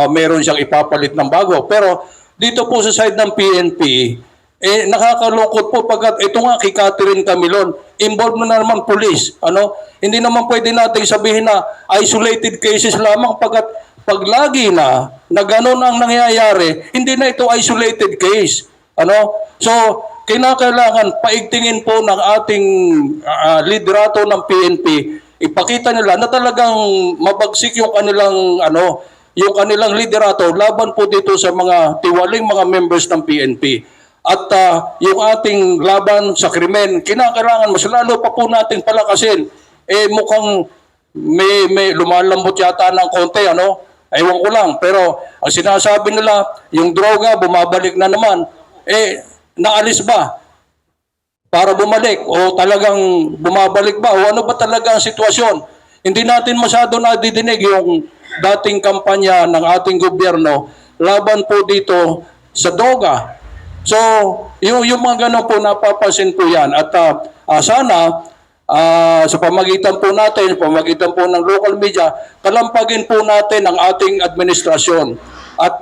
meron siyang ipapalit ng bago. Pero dito po sa side ng PNP, nakakalungkot po pagkat ito nga kay Catherine Camilon, involved na naman police. Hindi naman pwede natin sabihin na isolated cases lamang pagkat pag lagi na gano'n ang nangyayari, hindi na ito isolated case. So, kinakailangan paigtingin po ng ating liderato ng PNP, ipakita nila na talagang mabagsik yung kanilang liderato laban po dito sa mga tiwaling mga members ng PNP. at yung ating laban sa krimen, kinakailangan mas lalo pa po natin palakasin. Mukhang may lumalambot yata ng konti, ano? Ewan ko lang. Pero ang sinasabi nila, yung droga, bumabalik na naman. Naalis ba para bumalik? O talagang bumabalik ba? O ano ba talaga ang sitwasyon? Hindi natin masyado nadidinig yung dating kampanya ng ating gobyerno laban po dito sa droga. So, yung mga ganun po, napapansin po yan. At sana, sa pamagitan po natin, sa pamagitan po ng local media, kalampagin po natin ang ating administrasyon. At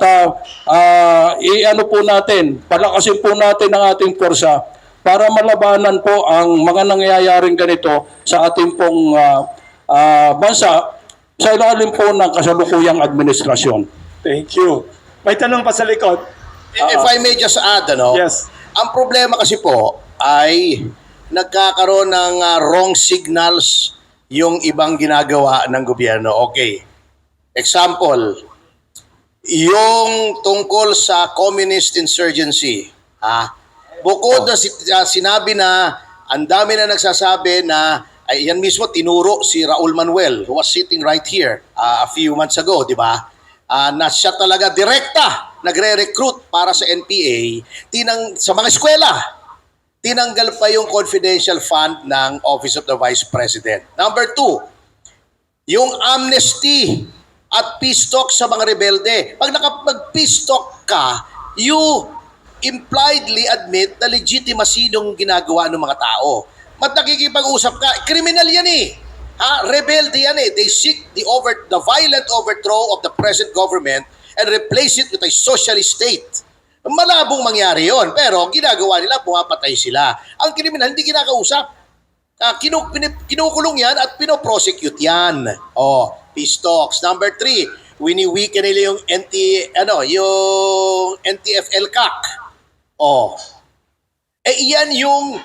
i-ano po natin, palakasin po natin ang ating porsa para malabanan po ang mga nangyayaring ganito sa ating pong bansa sa ilalim po ng kasalukuyang administrasyon. Thank you. May tanong pa sa likod. If I may just add, Yes. ang problema kasi po ay nagkakaroon ng wrong signals yung ibang ginagawa ng gobyerno. Okay. Example, yung tungkol sa communist insurgency. Bukod na sinabi na ang dami na nagsasabi na ay yan mismo tinuro si Raul Manuel who was sitting right here a few months ago, di ba? Na siya talaga direkta nagre-recruit para sa NPA sa mga eskwela. Tinanggal pa yung confidential fund ng Office of the Vice President. Number 2, yung amnesty at peace talk sa mga rebelde. Pag nakapag-peace talk ka, you impliedly admit na legitimacy ng ginagawa ng mga tao. Mat nakikipag-usap ka, criminal yan eh. Rebelde yan eh. They seek the violent overthrow of the present government and replace it with a socialist state. Malabong mangyari yon, pero ginagawa nila, pumapatay sila. Ang kriminal hindi kinakausap. Kinukulong yan at pinoprosecute yan. Peace talks. Number 3, wini-weaken nila yung yung NTF-ELCAC. Iyan yung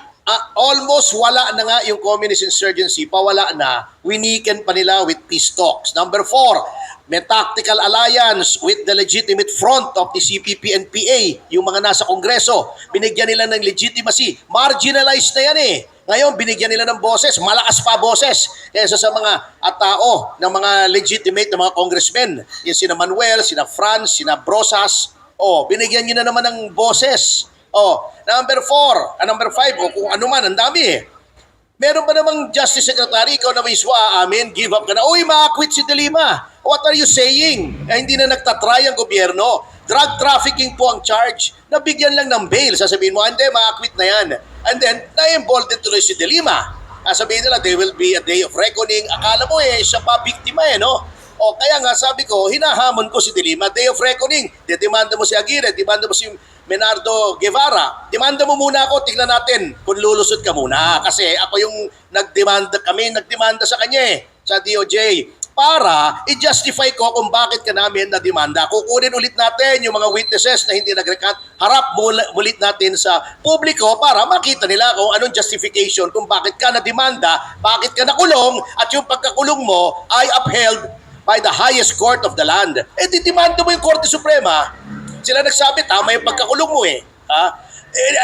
almost wala na nga yung communist insurgency, pawala na, winiken pa nila with peace talks. Number 4, may tactical alliance with the legitimate front of the CPP-NPA, yung mga nasa Kongreso. Binigyan nila ng legitimacy. Marginalized na yan eh. Ngayon, binigyan nila ng boses, malakas pa boses kaysa sa mga tao ng mga legitimate na mga congressmen. Yung sina Manuel, sina Franz, sina Brosas. Binigyan nyo na naman ng boses. Number 4, number 5, kung ano man, ang dami eh. Meron ba namang Justice Secretary, ikaw na mismo aamin, give up ka na, uy, ma-acquit si De Lima. What are you saying? Hindi na nagtatry ang gobyerno. Drug trafficking po ang charge. Nabigyan lang ng bail. Sasabihin mo, hindi, ma-acquit na yan. And then, na-embolden tuloy si De Lima. Sabihin nila, there will be a day of reckoning. Akala mo siya pa biktima no? Kaya nga sabi ko, hinahamon ko si De Lima, day of reckoning. Demanda mo si Aguirre, demanda mo si Menardo Guevara. Demanda mo muna ako, tignan natin kung lulusot ka muna. Kasi ako yung nagdemanda sa kanya sa DOJ. Para i-justify ko kung bakit ka namin na-demanda. Kukunin ulit natin yung mga witnesses na hindi nag-recant. Harap ulit natin sa publiko para makita nila kung anong justification kung bakit ka na-demanda, bakit ka nakulong, at yung pagkakulong mo ay upheld by the highest court of the land. Didemanda mo yung Korte Suprema. Sila nagsabi, tama yung pagkakulong mo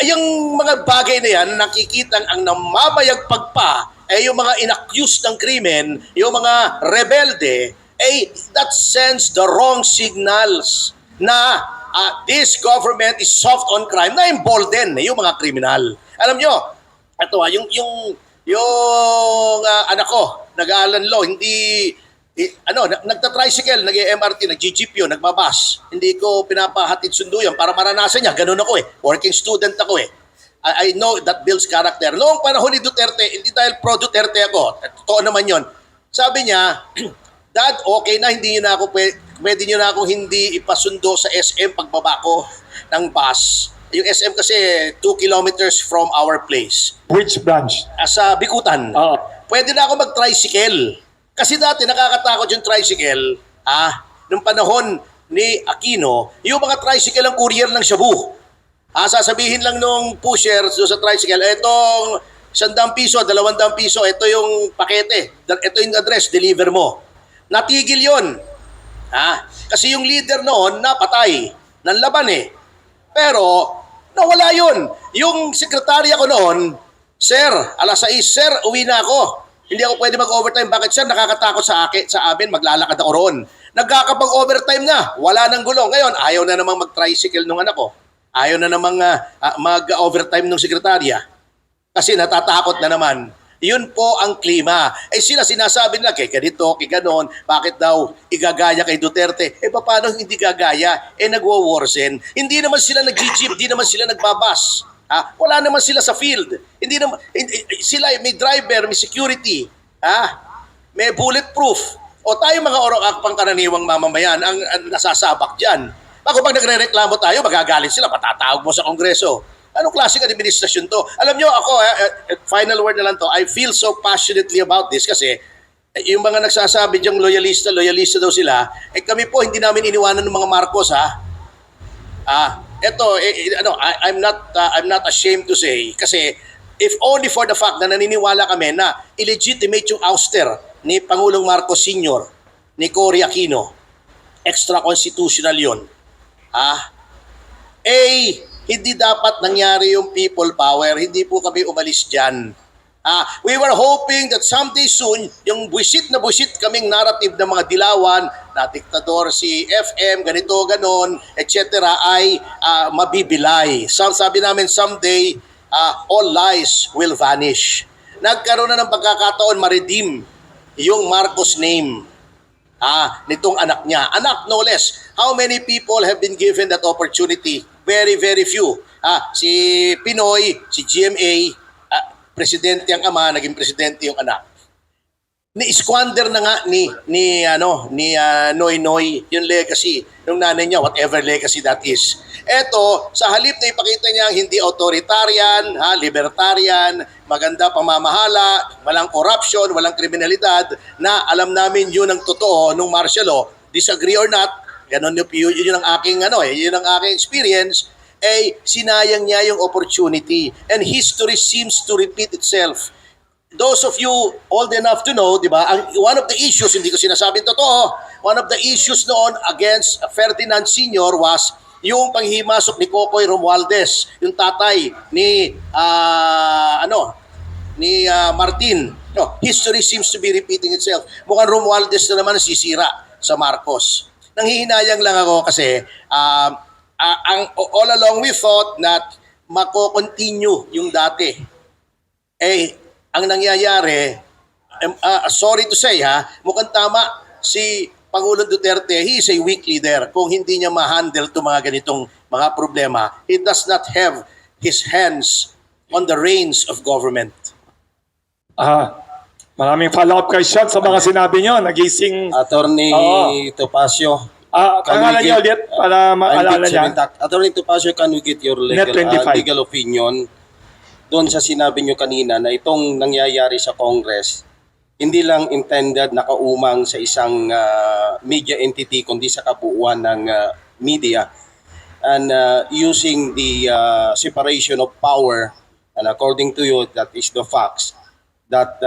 yung mga bagay na yan, nakikitang ang namamayagpag pa yung mga inaccused ng krimen, yung mga rebelde, that sends the wrong signals na this government is soft on crime, na embolden yung mga kriminal. Alam nyo, ito yung anak ko, nag-aalan law, hindi, nagta-tricycle, nag-MRT, nag-jeep yun, nagbabas. Hindi ko pinapahatid sundo yun para maranasan niya. Ganun ako working student ako I know that builds character. Noong panahon ni Duterte, hindi dahil pro-Duterte ako, totoo naman yon. Sabi niya, Dad, okay na, pwede niyo na akong hindi ipasundo sa SM pagbaba ko ng bus. Yung SM kasi 2 kilometers from our place. Which branch? Sa Bikutan. Pwede na ako mag-tricycle. Kasi dati nakakatakot yung tricycle, nung panahon ni Aquino, yung mga tricycle ang courier ng Shabu. Sasabihin lang nung pusher sa tricycle, etong 100 piso, 200 piso, ito yung pakete, ito yung address, deliver mo. Natigil yon. Kasi yung leader noon, napatay, nanlaban Pero, Nawala yun. Yung sekretarya ko noon, Sir, alas 6, Sir, uwi na ako. Hindi ako pwede mag-overtime. Bakit, Sir? Nakakatakot sa amin. Maglalakad ako roon. Nagkakapag-overtime na. Wala nang gulong. Ngayon, ayaw na namang mag-tricycle nung anak ko. Ayaw na namang mag-overtime nung sekretarya. Kasi natatakot na naman. Yun po ang klima. Eh sila sinasabi nila, kay ganito, kay ganon, bakit daw igagaya kay Duterte? Eh paano hindi gagaya? Eh nagwo-worsen. Hindi naman sila nag-jeep, hindi naman sila nagbabas. Wala naman sila sa field. Sila may driver, may security. May bulletproof. O tayo mga pangkaraniwang mamamayan ang nasasabak dyan. Pag nagre-reklamo tayo, magagalit sila, patatawag mo sa Kongreso. Anong klaseng administrasyon to? Alam nyo, ako, final word na lang to, I feel so passionately about this kasi yung mga nagsasabi diyang loyalista daw sila, kami po, hindi namin iniwanan ng mga Marcos, I'm not ashamed to say, kasi if only for the fact na naniniwala kami na illegitimate yung ouster ni Pangulong Marcos Sr., ni Cory Aquino, extra-constitutional yun. Hindi dapat nangyari yung people power. Hindi po kami umalis dyan. We were hoping that someday soon, yung buwisit na buwisit kaming narrative ng mga dilawan, na diktador si FM, ganito, ganon, etc. ay mabibilay. Sabi namin someday, all lies will vanish. Nagkaroon na ng pagkakataon ma-redeem yung Marcos name. Nitong anak niya. Anak, no less. How many people have been given that opportunity? Very, very few. Si Pinoy, si GMA, presidente ang ama, naging presidente yung anak. Ni-squander na nga ni Noy Noy yung legacy ng nanay niya, whatever legacy that is. Eto, sa halip na ipakita niya hindi authoritarian, libertarian, maganda pamamahala, walang corruption, walang kriminalidad, na alam namin yun ang totoo nung martial law, disagree or not, ganon yun ang aking yun ang aking experience, sinayang niya yung opportunity. And history seems to repeat itself. Those of you old enough to know, di ba, one of the issues, hindi ko sinasabing totoo, one of the issues noon against Ferdinand Sr. was yung panghimasok ni Cocoy Romualdez, yung tatay ni Martin. No, history seems to be repeating itself. Mukhang Romualdez na naman sisira sa Marcos. Nanghihinayang lang ako kasi all along we thought that mako-continue yung dati. Ang nangyayari, sorry to say mukhang tama si Pangulong Duterte, he is a weak leader. Kung hindi niya ma-handle itong mga ganitong mga problema, he does not have his hands on the reins of government. Maraming follow-up question sa mga sinabi nyo. Nagising... Attorney Oo. Topacio. Pangalan niyo ulit para maalala niya. Attorney Topacio, can we get your Net 25. legal opinion doon sa sinabi niyo kanina na itong nangyayari sa Congress, hindi lang intended na kaumang sa isang media entity, kundi sa kabuuan ng media. And using the separation of power, and according to you, that is the facts, that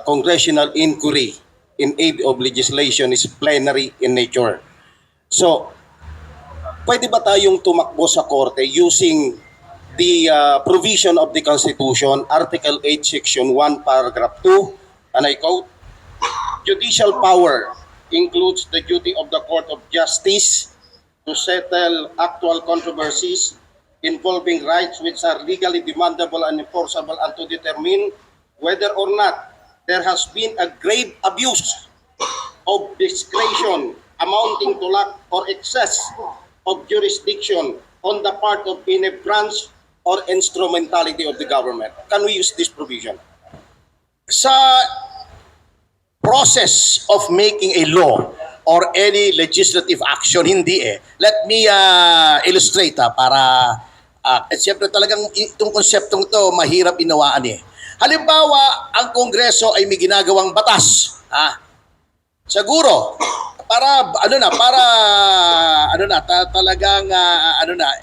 congressional inquiry in aid of legislation is plenary in nature. So, pwede ba tayong tumakbo sa korte using the provision of the Constitution, Article 8, Section 1, Paragraph 2, and I quote, "Judicial power includes the duty of the Court of Justice to settle actual controversies involving rights which are legally demandable and enforceable, and to determine whether or not there has been a grave abuse of discretion amounting to lack or excess of jurisdiction on the part of any branch or instrumentality of the government." Can we use this provision? Sa process of making a law or any legislative action, hindi Let me illustrate para siyempre talagang itong konseptong to mahirap inawaan Halimbawa, ang Kongreso ay may ginagawang batas. Siguro, talagang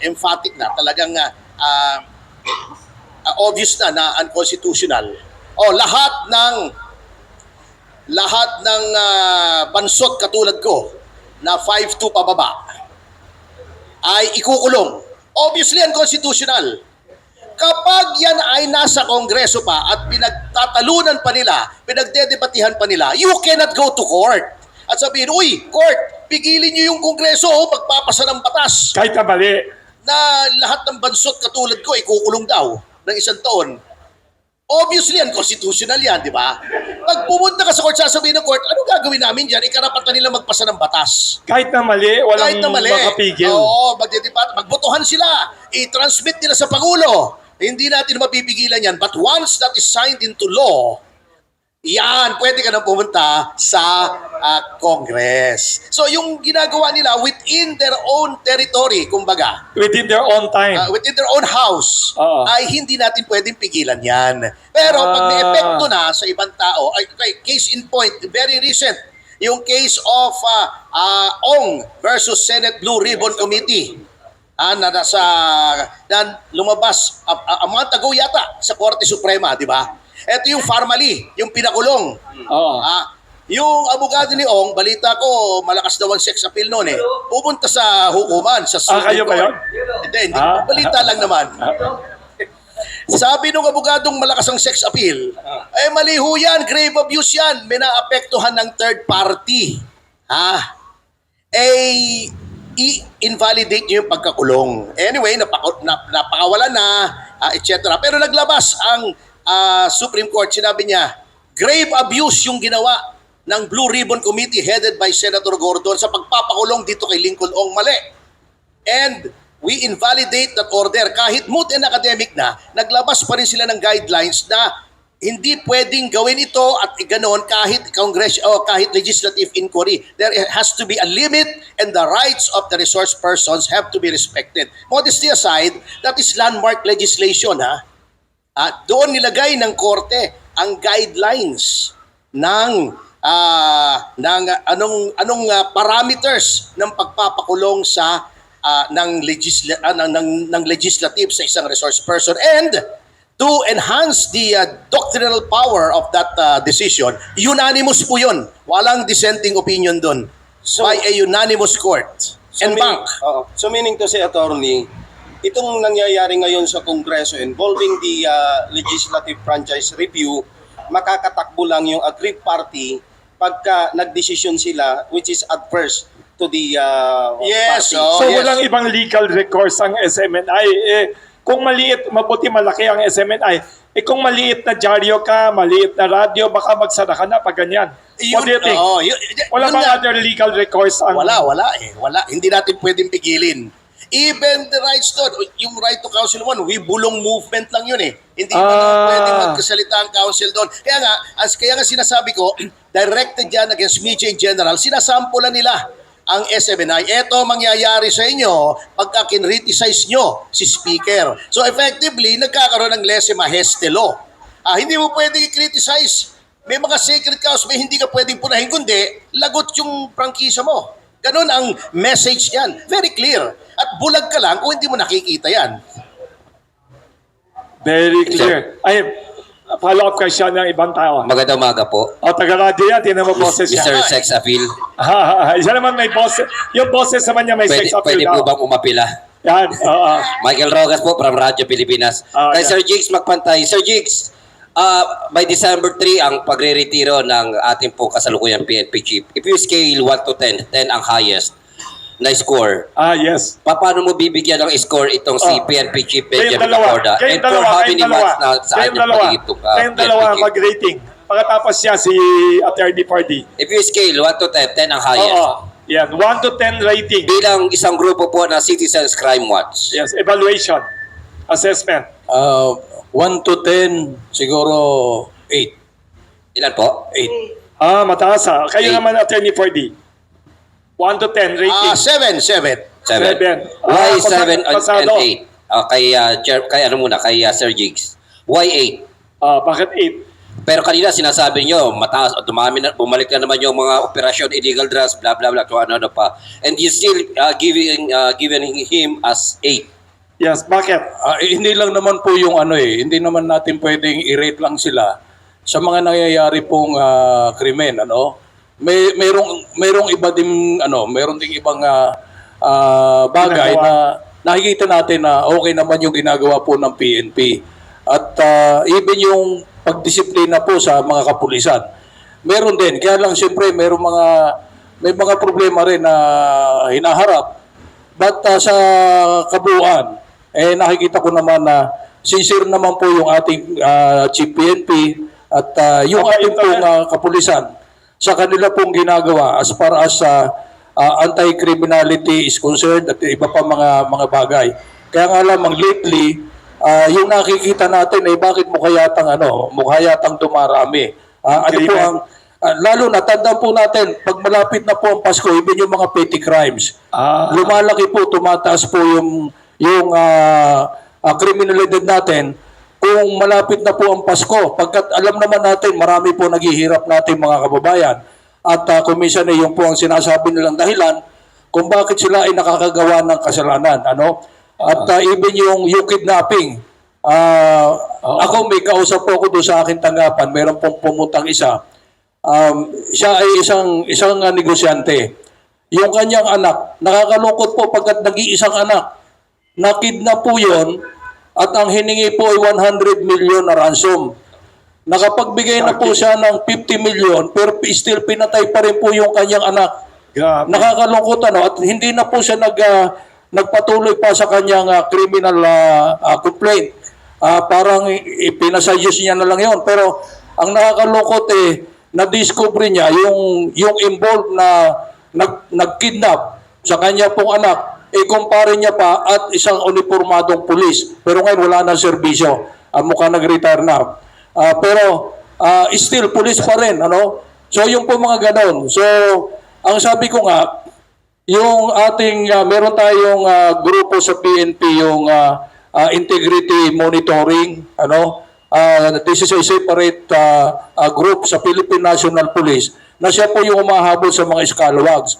emphatic na, talagang obvious na unconstitutional. Lahat ng bansot katulad ko na 5'2" pababa ay ikukulong Obviously, unconstitutional. Kapag yan ay nasa Kongreso pa at pinagtatalunan pa nila, pinagdedebatihan pa nila, you cannot go to court. At sabihin, uy, court, pigilin niyo yung Kongreso, magpapasa ng batas Kahit na mali. na lahat ng bansot katulad ko ikukulong daw ng 1 taon. Obviously, unconstitutional yan, di ba? Pag pumunta ka sa court, sasabihin ng court, ano gagawin namin dyan? Ikarapatan nila magpasa ng batas. Kahit na mali, walang Kahit na mali. makapigil. Oo, magbotohan sila. I-transmit nila sa Pangulo. Hindi natin mapipigilan yan. But once that is signed into law, yan, pwede ka na pumunta sa Congress. So yung ginagawa nila within their own territory, kumbaga, Within their own time. within their own house, Oo. ay hindi natin pwedeng pigilan yan. Pero pag may epekto na sa ibang tao, ay case in point, very recent, yung case of Ong versus Senate Blue Ribbon Committee. Na lumabas a month ago yata sa Korte Suprema, di ba? Ito yung Farmally, yung pinakulong. Oo. Yung abogado ni Ong, balita ko, malakas daw ang sex appeal noon eh. Pupunta sa hukuman, sa kayo ba yun? Hindi. Balita lang naman. Sabi nung abogadong malakas ang sex appeal, mali ho yan, grave abuse yan, may naapektuhan ng third party. I-invalidate nyo yung pagkakulong. Anyway, napakawalan na, etc. Pero naglabas ang Supreme Court, sinabi niya, grave abuse yung ginawa ng Blue Ribbon Committee headed by Senator Gordon sa pagpapakulong dito kay Lincoln Ong mali. And we invalidate that order. Kahit moot and academic na, naglabas pa rin sila ng guidelines na hindi pwedeng gawin ito at ganon kahit Congress o kahit legislative inquiry. There has to be a limit and the rights of the resource persons have to be respected. Modesty aside, that is landmark legislation doon nilagay ng korte ang guidelines ng anong parameters ng pagpapakulong sa ng legislative sa isang resource person, and to enhance the doctrinal power of that decision, unanimous po yun. Walang dissenting opinion doon. By a unanimous court. And bank. So meaning to say, attorney, itong nangyayari ngayon sa Kongreso involving the legislative franchise review, makakatakbo lang yung aggrieved party pagka nagdesisyon sila which is adverse to the Yes, party. So yes. walang ibang legal recourse ang SMNI. Kung maliit, mabuti malaki ang SMNI. Kung maliit na dyaryo ka, maliit na radyo, baka magsara ka na pag ganyan. What do you think? Wala yun bang nga. other legal recourse ang... Wala. Hindi natin pwedeng pigilin. Even the rights to, yung right to counsel one, we bulong movement lang yun eh. Hindi pa naman pwedeng magkasalita ang counsel doon. Kaya nga sinasabi ko, directed yan against media in general, sinasampulan nila ang SMNI. Ito mangyayari sa inyo pagka kinriticize nyo si Speaker. So effectively, nagkakaroon ng lese majeste law. Hindi mo pwedeng i-criticize. May mga sacred cows, may hindi ka pwedeng punahin, kundi lagot yung prangkisa mo. Ganon ang message yan. Very clear. At bulag ka lang kung hindi mo nakikita yan. Very clear. Follow-up question ng ibang tao. Magandang umaga po. Taga-radio yan, tinan mo boses Mr. niya. Sex Appeal. Isa naman may boses. Yung boses naman niya may Pwede, sex appeal pwede po bang umapila? Yan, Michael Rogas po from Radyo Pilipinas. Kay yeah. Sir Jigs Magpantay. Sir Jigs, by December 3 ang pagre-retiro ng ating po kasalukuyang PNP chief. If you scale 1 to 10, 10 ang highest na score. yes. Paano mo bibigyan ng score itong si PNP chief Benjamin Lacorda? Kayong And for dalawa, how kayong many dalawa. months na saan Kayong yung dalawa. pagiging Kayong dalawa ang mag-rating. Pagkatapos siya si Attorney Pardy. If you scale 1 to 10, 10 ang highest. Yan, 1 to 10 rating. Bilang isang grupo po na Citizens Crime Watch. Yes, evaluation. Assessment. 1 to 10, siguro 8. Ilan po? 8. Mataas Kayo Eight. naman, Attorney Pardy. 1 to 10 rating. 7. 7. Why 7 and 8? Kay ano muna, kay Sir Jigs. Why 8? Bakit 8? Pero kanina sinasabi nyo, mataas, bumalik na naman yung mga operasyon, illegal drugs, blah, blah, blah, kung ano pa. And you still giving him as 8. Yes, bakit? Hindi lang naman po yung hindi naman natin pwedeng i-rate lang sila sa mga nangyayari pong krimen, mayroong iba din mayroong ding ibang bagay Ginagawa. na nakikita natin na okay naman yung ginagawa po ng PNP. At even yung pagdisiplina po sa mga kapulisan, meron din. Kaya lang siyempre may mga problema rin na hinaharap. But sa kabuuan, nakikita ko naman na sincere naman po yung ating Chief PNP at yung ating pong kapulisan sa kanila pong ginagawa as far as anti-criminality is concerned at iba pa mga bagay. Kaya nga lamang lately, yung nakikita natin ay bakit mukha yatang dumarami. Ano po ang lalo na tandaan po natin pag malapit na po ang Pasko, even yung mga petty crimes. Lumalaki po, tumataas po yung kriminalidad natin kung malapit na po ang Pasko. Pagkat alam naman natin, marami po naghihirap natin mga kababayan. At kung minsan yung po ang sinasabi nilang dahilan kung bakit sila ay nakakagawa ng kasalanan. At even yung kidnapping. Ako may kausap po ako doon sa aking tanggapan. Meron pong pumuntang isa. Siya ay isang negosyante. Yung kanyang anak, nakakalungkot po pagkat nag-iisang anak. Nakidnap po yun at ang hiningi po ay 100 million na ransom. Nakapagbigay na po siya ng 50 million pero still pinatay pa rin po yung kanyang anak. Grabe. Nakakalungkot at hindi na po siya nagpatuloy pa sa kanyang criminal complaint. Parang ipinasayos niya na lang yon. Pero ang nakakalungkot na-discover niya yung involved na nag-kidnap sa kanya pong anak, kumpare niya pa at isang uniformadong pulis. Pero ngayon wala na serbisyo. Mukhang nag-retire na. Pero still pulis pa rin. So yung po mga ganon. So ang sabi ko nga, yung ating, meron tayong grupo sa PNP, yung integrity monitoring, this is a separate group sa Philippine National Police na siya po yung umahabol sa mga scalawags.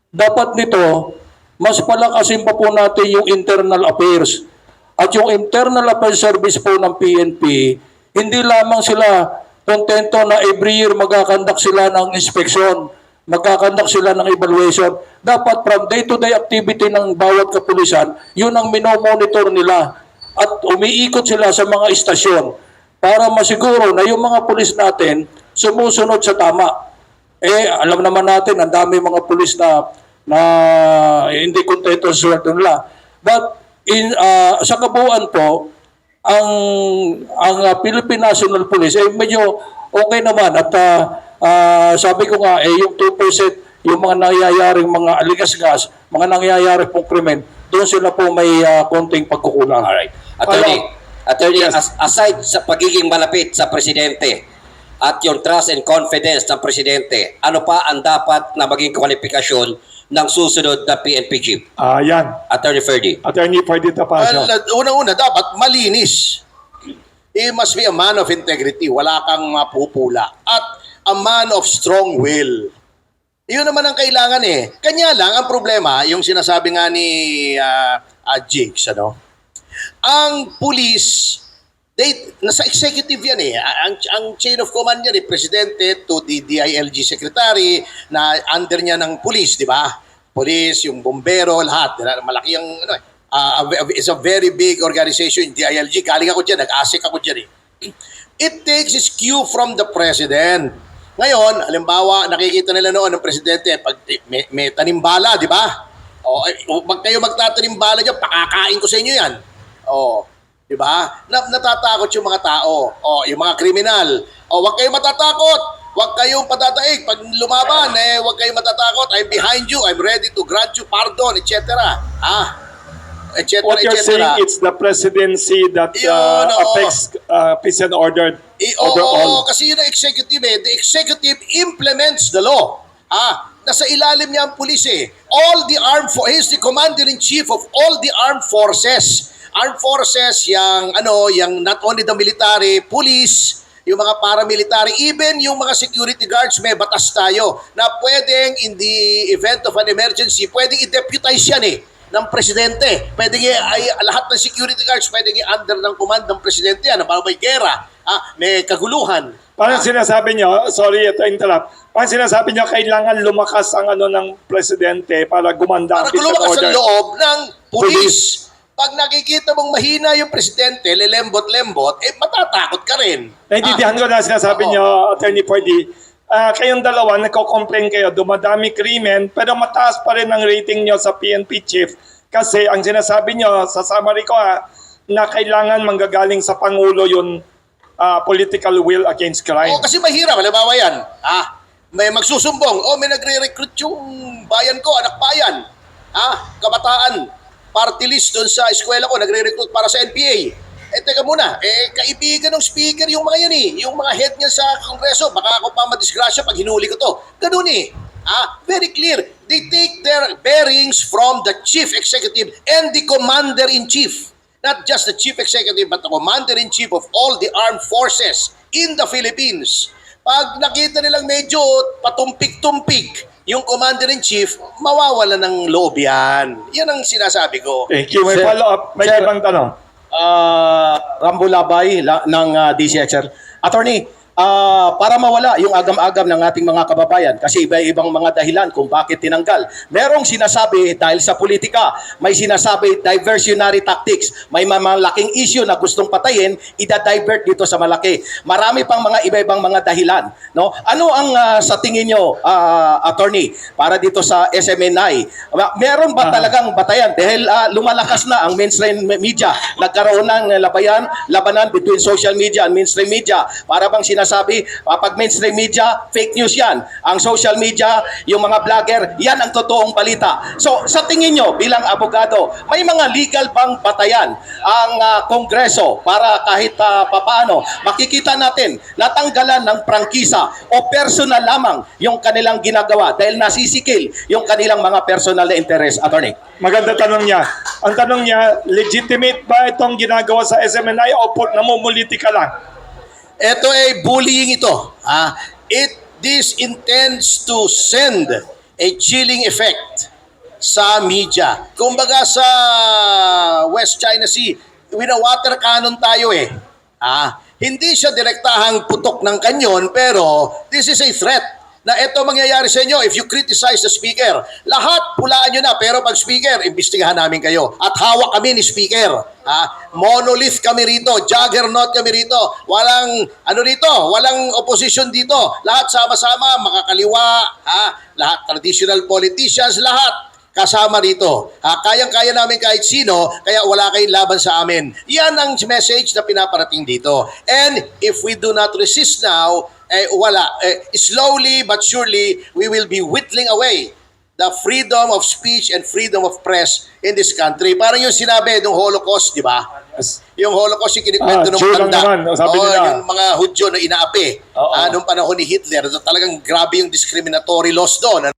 Dapat nito, mas palakasin pa po natin yung internal affairs. At yung internal affairs service po ng PNP, hindi lamang sila kontento na every year magkakandak sila ng inspection, magkakandak sila ng evaluation. Dapat from day-to-day activity ng bawat kapulisan, yun ang minomonitor nila. At umiikot sila sa mga istasyon para masiguro na yung mga pulis natin sumusunod sa tama. Alam naman natin, ang dami mga pulis na hindi kontento sa sweldo nila. But sa kabuuan po, ang Philippine National Police medyo okay naman at sabi ko nga yung 2% yung mga nangyayaring mga aligasgas, mga nangyayari pong krimen, doon sila po may konting pagkukulang. Alright. Attorney, aside sa pagiging malapit sa presidente at yung trust and confidence ng presidente, ano pa ang dapat na maging kwalifikasyon ng susunod na PNP chief? Yan. Attorney Ferdy. Attorney Ferdy Tapasio. Una-una, dapat malinis. He must be a man of integrity. Wala kang mapupula. At a man of strong will. Yun naman ang kailangan Kanya lang, ang problema, yung sinasabi nga ni Jigs, ang police, nasa executive yan ang chain of command yan presidente to the DILG secretary na under niya ng police, di ba? Police, yung bombero, lahat. Malaki yung, it's a very big organization, DILG. Galing ako dyan, nag-asik ako dyan It takes its cue from the president. Ngayon, halimbawa, nakikita nila noon ng presidente, pag may tanimbala, di ba? Pag kayo magtatanimbala dyan, pakakain ko sa inyo yan. Di ba? Natatakot yung mga tao. Yung mga kriminal. Huwag kayong matatakot. Huwag kayong patataig. Pag lumaban, huwag kayong matatakot. I'm behind you. I'm ready to grant you pardon, etc. What you're saying, it's the presidency that affects peace and order overall. Kasi yun ang executive The executive implements the law. Nasa ilalim niya ang pulis All the armed forces, he's the commander-in-chief of all the armed forces. Armed forces, yung not only the military, police, yung mga paramilitary, even yung mga security guards, may batas tayo na pwedeng in the event of an emergency, pwedeng i-deputize yan ng presidente. Pwedeng lahat ng security guards pwedeng under ng command ng presidente yan. Para may gera, may kaguluhan, Parang sinasabi nyo, sorry to interrupt, parang sinasabi nyo kailangan lumakas ang ano ng presidente para gumanda Para ang peace and lumakas ang order. loob ng pulis. Pag nakikita mong mahina yung presidente, lelembot-lembot, matatakot ka rin. Naintindihan ko na sinasabi Oo. nyo, Attorney Pwede. Kayong dalawa, nagko-complain kayo, dumadami krimen, pero mataas pa rin ang rating nyo sa PNP chief. Kasi ang sinasabi nyo, sa summary ko na kailangan manggagaling sa Pangulo yung political will against crime. Oo, kasi mahirap. Halimbawa yan, may magsusumbong, may nagre-recruit yung bayan ko, anak bayan. Kabataan, party list doon sa eskwela ko, nagre-recruit para sa NPA. Teka muna, kaibigan ng speaker yung mga yan yung mga head niya sa Kongreso, baka ako pa madisgrasya pag hinuli ko to. Ganun very clear. They take their bearings from the chief executive and the commander-in-chief. Not just the chief executive, but the commander-in-chief of all the armed forces in the Philippines. Pag nakita nilang medyo patumpik-tumpik yung commander-in-chief, mawawala ng loob yan. Yan ang sinasabi ko. Thank you. May Sir- follow-up. May Sir- ibang tanong. Rambo Labay ng DCXR. Attorney, para mawala yung agam-agam ng ating mga kababayan kasi iba-ibang mga dahilan kung bakit tinanggal. Merong sinasabi dahil sa politika, may sinasabi diversionary tactics, may malaking issue na gustong patayin, ida-divert dito sa malaki. Marami pang mga iba-ibang mga dahilan, no? Ano ang sa tingin nyo, attorney, para dito sa SMNI? Meron ba talagang batayan dahil lumalakas na ang mainstream media, nagkaroon ng labanan between social media and mainstream media. Para bang sinasabi, pag mainstream media, fake news yan. Ang social media, yung mga vlogger, yan ang totoong balita. So, sa tingin nyo, bilang abogado, may mga legal bang batayan ang Kongreso para kahit papaano, makikita natin, natanggalan ng prangkisa o personal lamang yung kanilang ginagawa dahil nasisikil yung kanilang mga personal na interest, attorney? Maganda tanong niya. Ang tanong niya, legitimate ba itong ginagawa sa SMNI o namumuliti ka lang? Ito ay bullying ito. This intends to send a chilling effect sa media. Kumbaga sa West China Sea, wina-water cannon tayo Hindi siya direktahang putok ng kanyon, pero this is a threat na ito mangyayari sa inyo if you criticize the speaker. Lahat pulaan nyo na, pero pag speaker, imbestigahan namin kayo. At hawak kami ni speaker. Monolith kami rito, juggernaut kami rito. Walang opposition dito. Lahat sama-sama, makakaliwa, lahat traditional politicians, lahat kasama rito. Kayang-kaya namin kahit sino, kaya wala kayong laban sa amin. Yan ang message na pinaparating dito. And if we do not resist now, slowly but surely, we will be whittling away the freedom of speech and freedom of press in this country. Parang yung sinabi ng Holocaust, di ba? Yung Holocaust yung kinikwento ng Jew lang matanda. naman, sabi nila. Yung mga Hudyo na inaapi. Nung panahon ni Hitler, talagang grabe yung discriminatory laws doon.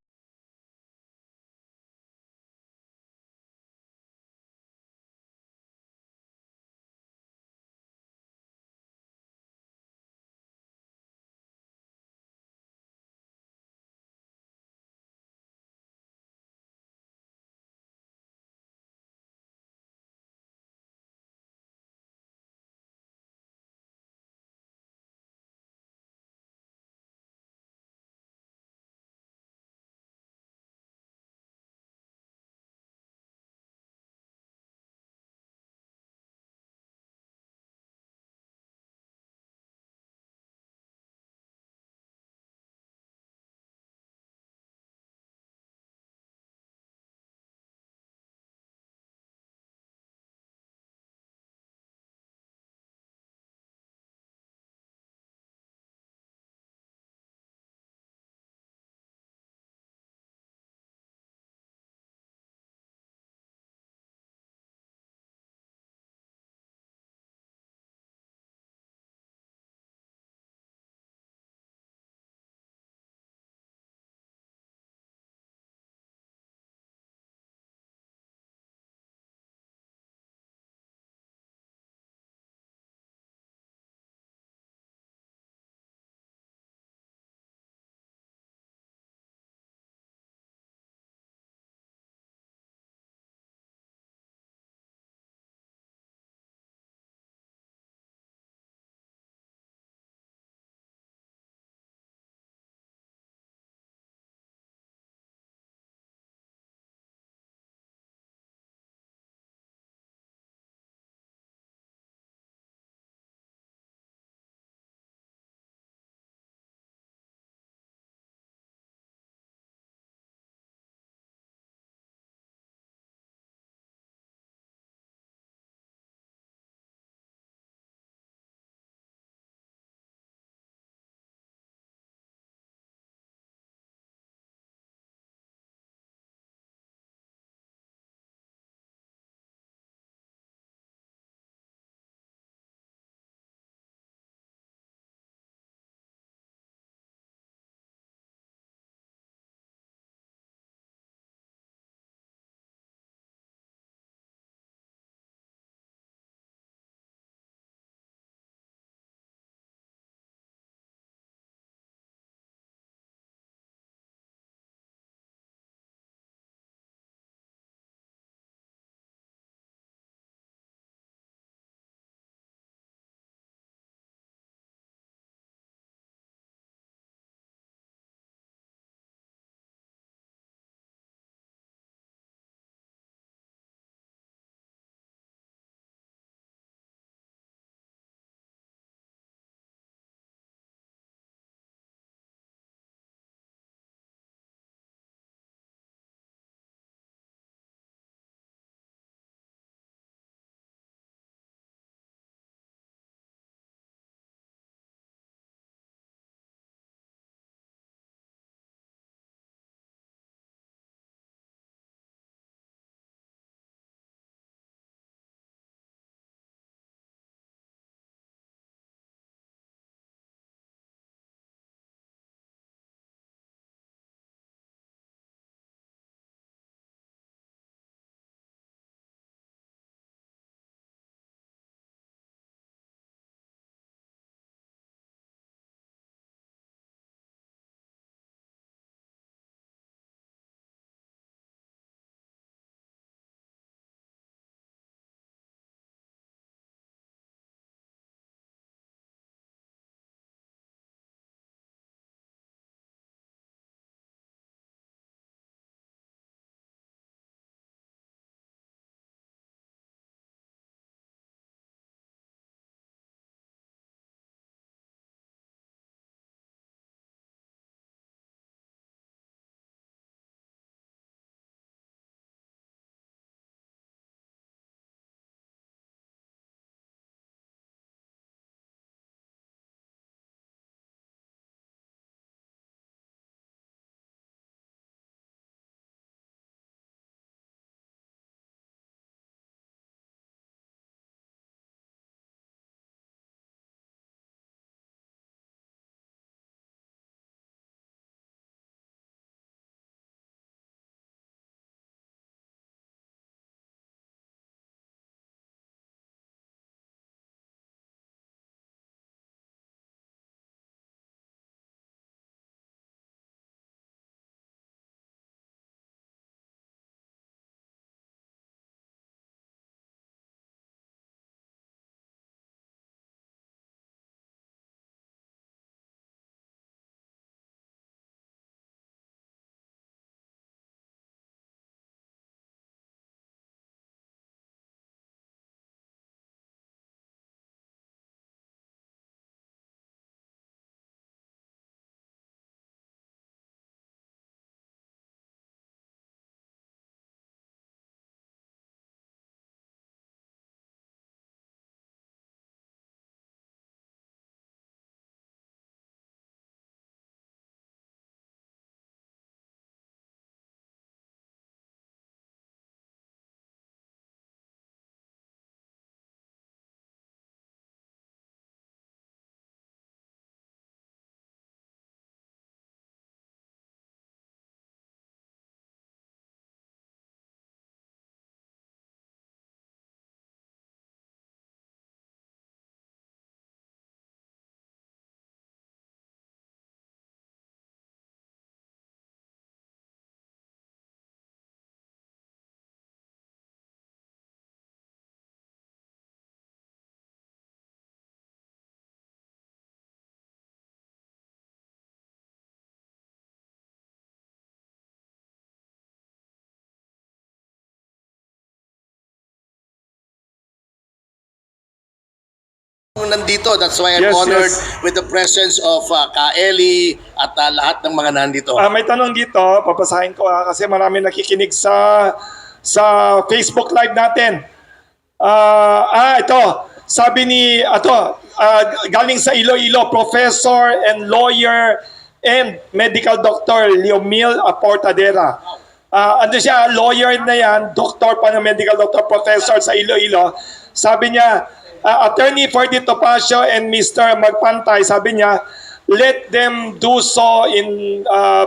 nandito. That's why I'm Yes, honored yes. with the presence of Ka Eli at lahat ng mga nandito. May tanong dito, papasahin ko kasi marami nakikinig sa Facebook Live natin. Ito. Sabi ni, galing sa Iloilo, professor and lawyer and medical doctor Leomil Aportadera. Ano siya, lawyer na yan, doktor pa ng medical doctor, professor sa Iloilo. Sabi niya, Attorney Ferdy Topacio and Mr. Magpantay, sabi niya, let them do so in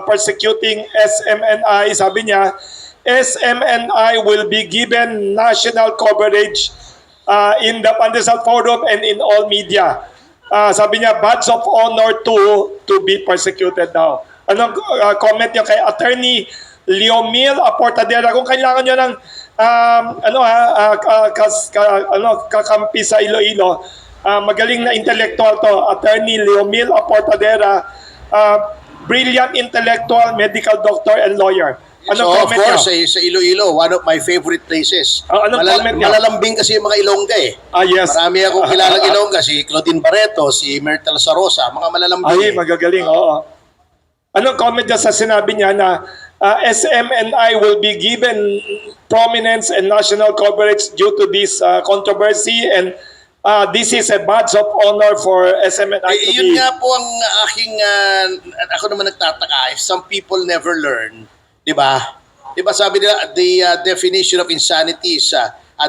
persecuting SMNI. Sabi niya, SMNI will be given national coverage in the Pandesal Forum and in all media. Sabi niya, badge of honor to be persecuted daw. Anong comment niyo kay Attorney Leomil Aportadera? Kung kailangan niyo ng kakampi sa Iloilo, magaling na intellectual to, Attorney Leomil Aportadera, brilliant intellectual, medical doctor and lawyer. So Anong of comment course, niyo? sa Iloilo, one of my favorite places. Anong comment niyo? Malalambing kasi yung mga Ilongga eh. Yes. Marami akong kilalang Ilongga, si Claudine Barreto, si Myrtle Sarosa, mga malalambing. Ay, magagaling, oo. Anong comment niya sa sinabi niya na SMNI will be given prominence and national coverage due to this controversy, and this is a badge of honor for SMNI to Yun be... nga po ang aking, ako naman nagtataka, if some people never learn, di ba? Di ba sabi nila, the definition of insanity is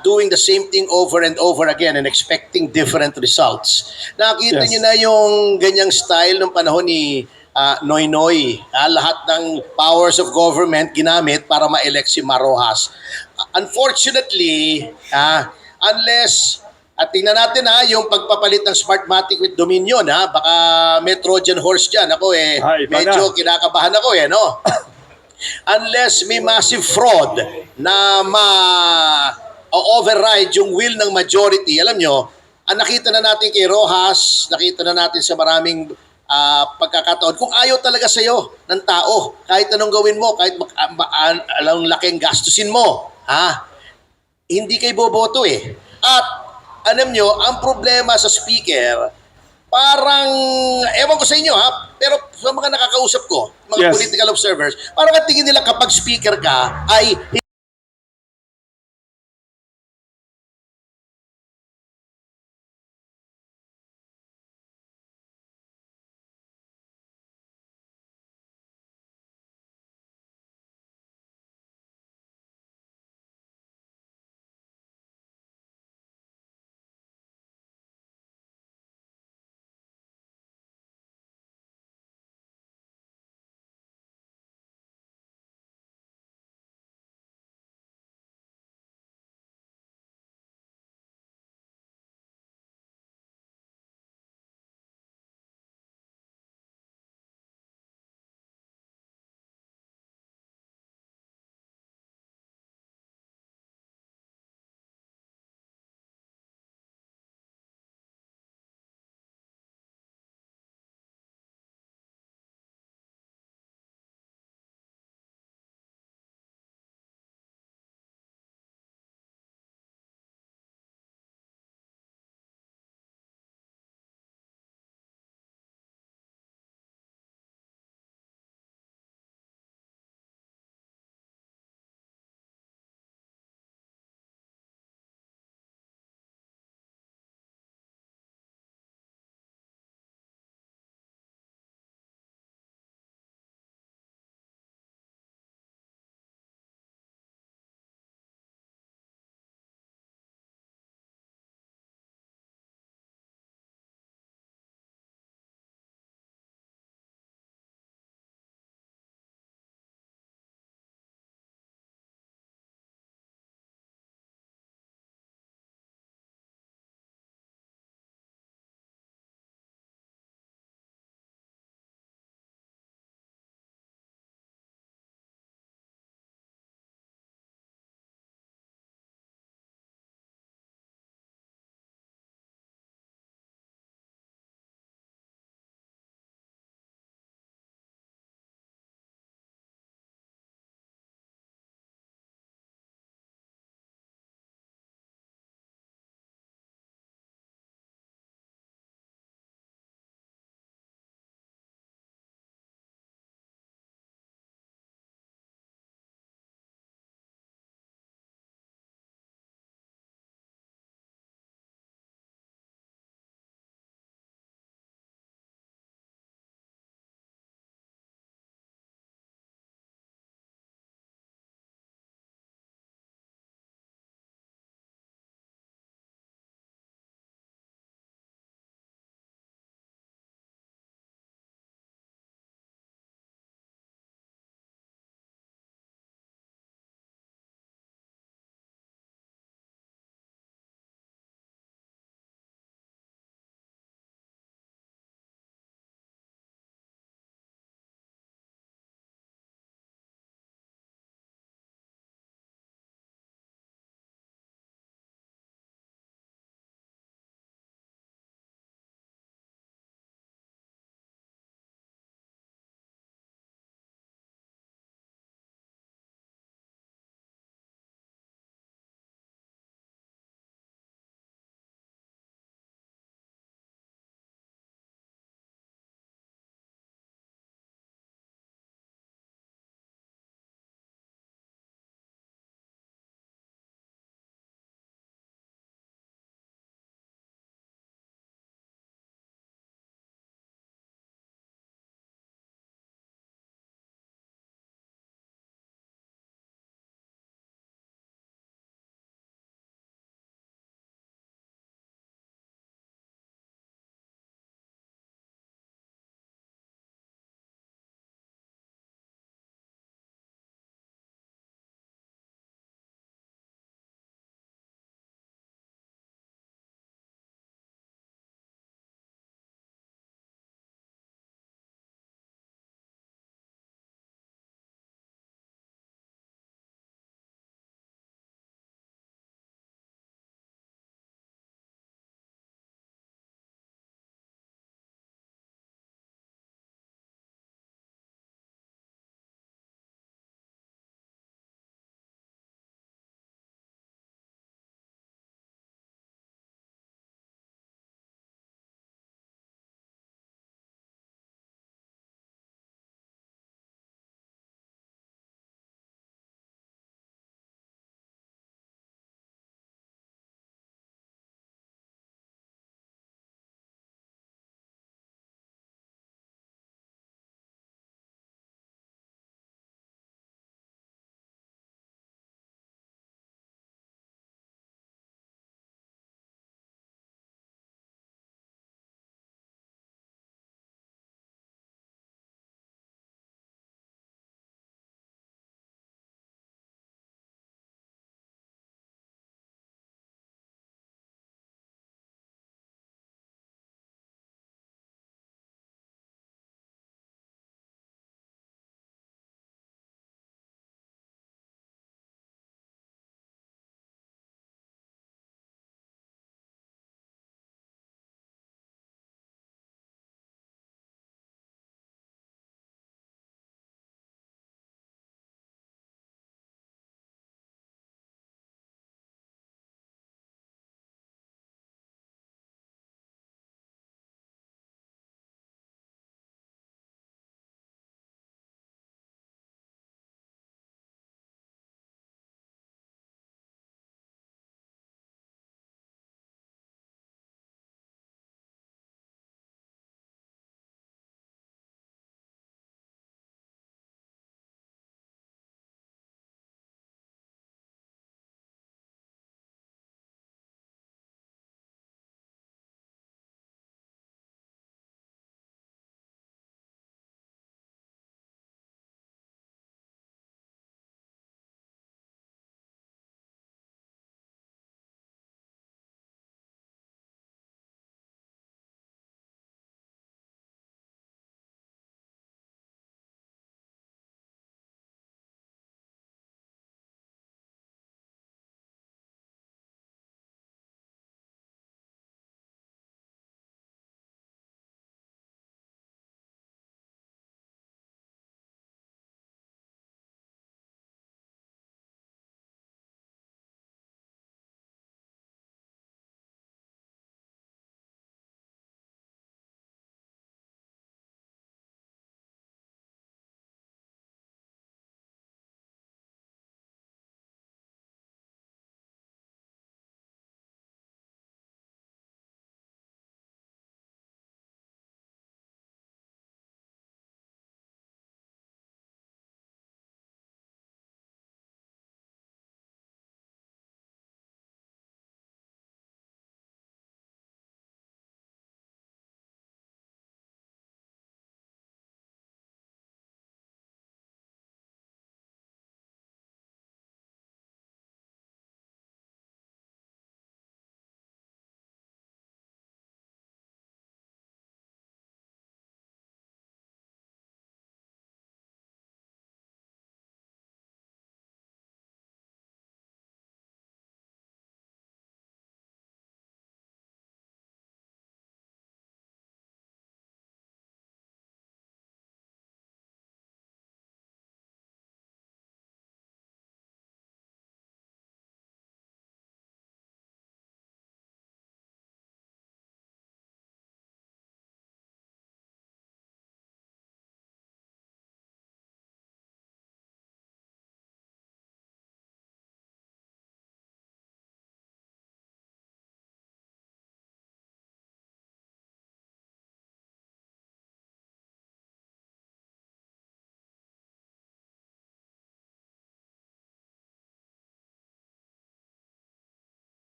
doing the same thing over and over again and expecting different results. Nakita Yes. niyo na yung ganyang style ng panahon ni Noynoy. Lahat ng powers of government ginamit para ma-elect si Marojas. Unfortunately, unless at tingnan natin yung pagpapalit ng Smartmatic with Dominion, baka may Trojan horse dyan. Ako Iba medyo na. kinakabahan ako no? Unless may massive fraud na override yung will ng majority. Alam nyo, nakita na natin kay Rojas, nakita na natin sa maraming pagkakataon. Kung ayaw talaga sa'yo ng tao, kahit anong gawin mo, kahit alang laking gastusin mo, hindi kayo boboto eh. At alam nyo, ang problema sa speaker, parang, ewan ko sa inyo pero sa mga nakakausap ko, mga Yes. political observers, parang ang tingin nila kapag speaker ka ay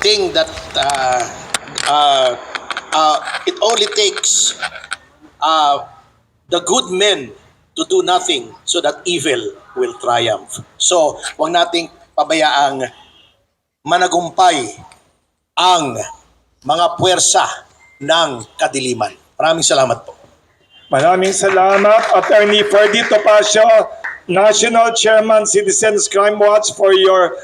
think that it only takes the good men to do nothing so that evil will triumph. So, huwag nating pabayaang managumpay ang mga puwersa ng kadiliman. Maraming salamat po. Maraming salamat, Attorney Ferdy Topacio, National Chairman Citizens Crime Watch, for your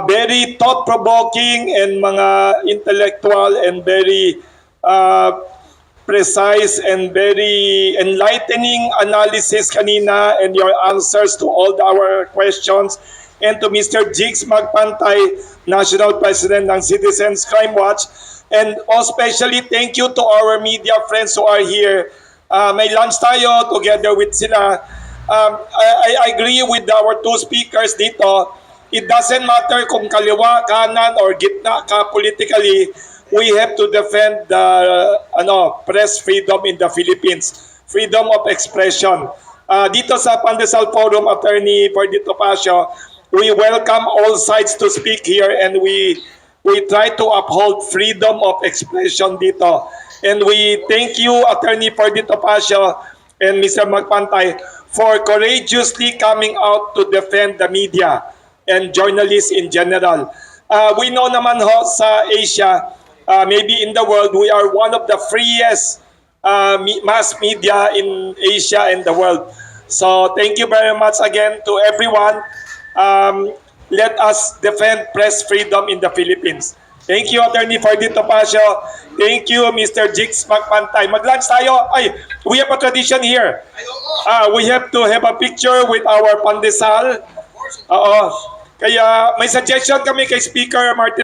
very thought-provoking and mga intellectual and very precise and very enlightening analysis kanina and your answers to all our questions. And to Mr. Jigs Magpantay, National President ng Citizens Crime Watch. And especially thank you to our media friends who are here. May lunch tayo together with sila. I agree with our two speakers dito. It doesn't matter kung kaliwa, kanan, or gitna ka politically. We have to defend the press freedom in the Philippines. Freedom of expression. Dito sa Pandesal Forum, Attorney Ferdy Topacio, we welcome all sides to speak here, and we try to uphold freedom of expression dito. And we thank you, Attorney Ferdy Topacio and Mr. Magpantay, for courageously coming out to defend the media and journalists in general. We know naman ho sa Asia, maybe in the world, we are one of the freest mass media in Asia and the world. So thank you very much again to everyone. Let us defend press freedom in the Philippines. Thank you, Attorney Ferdy Topacio. Thank you, Mr. Jigs Magpantay. Mag-lunch tayo. Ay, we have a tradition here. We have to have a picture with our pandesal. Oo. Kaya may suggestion kami kay Speaker Martin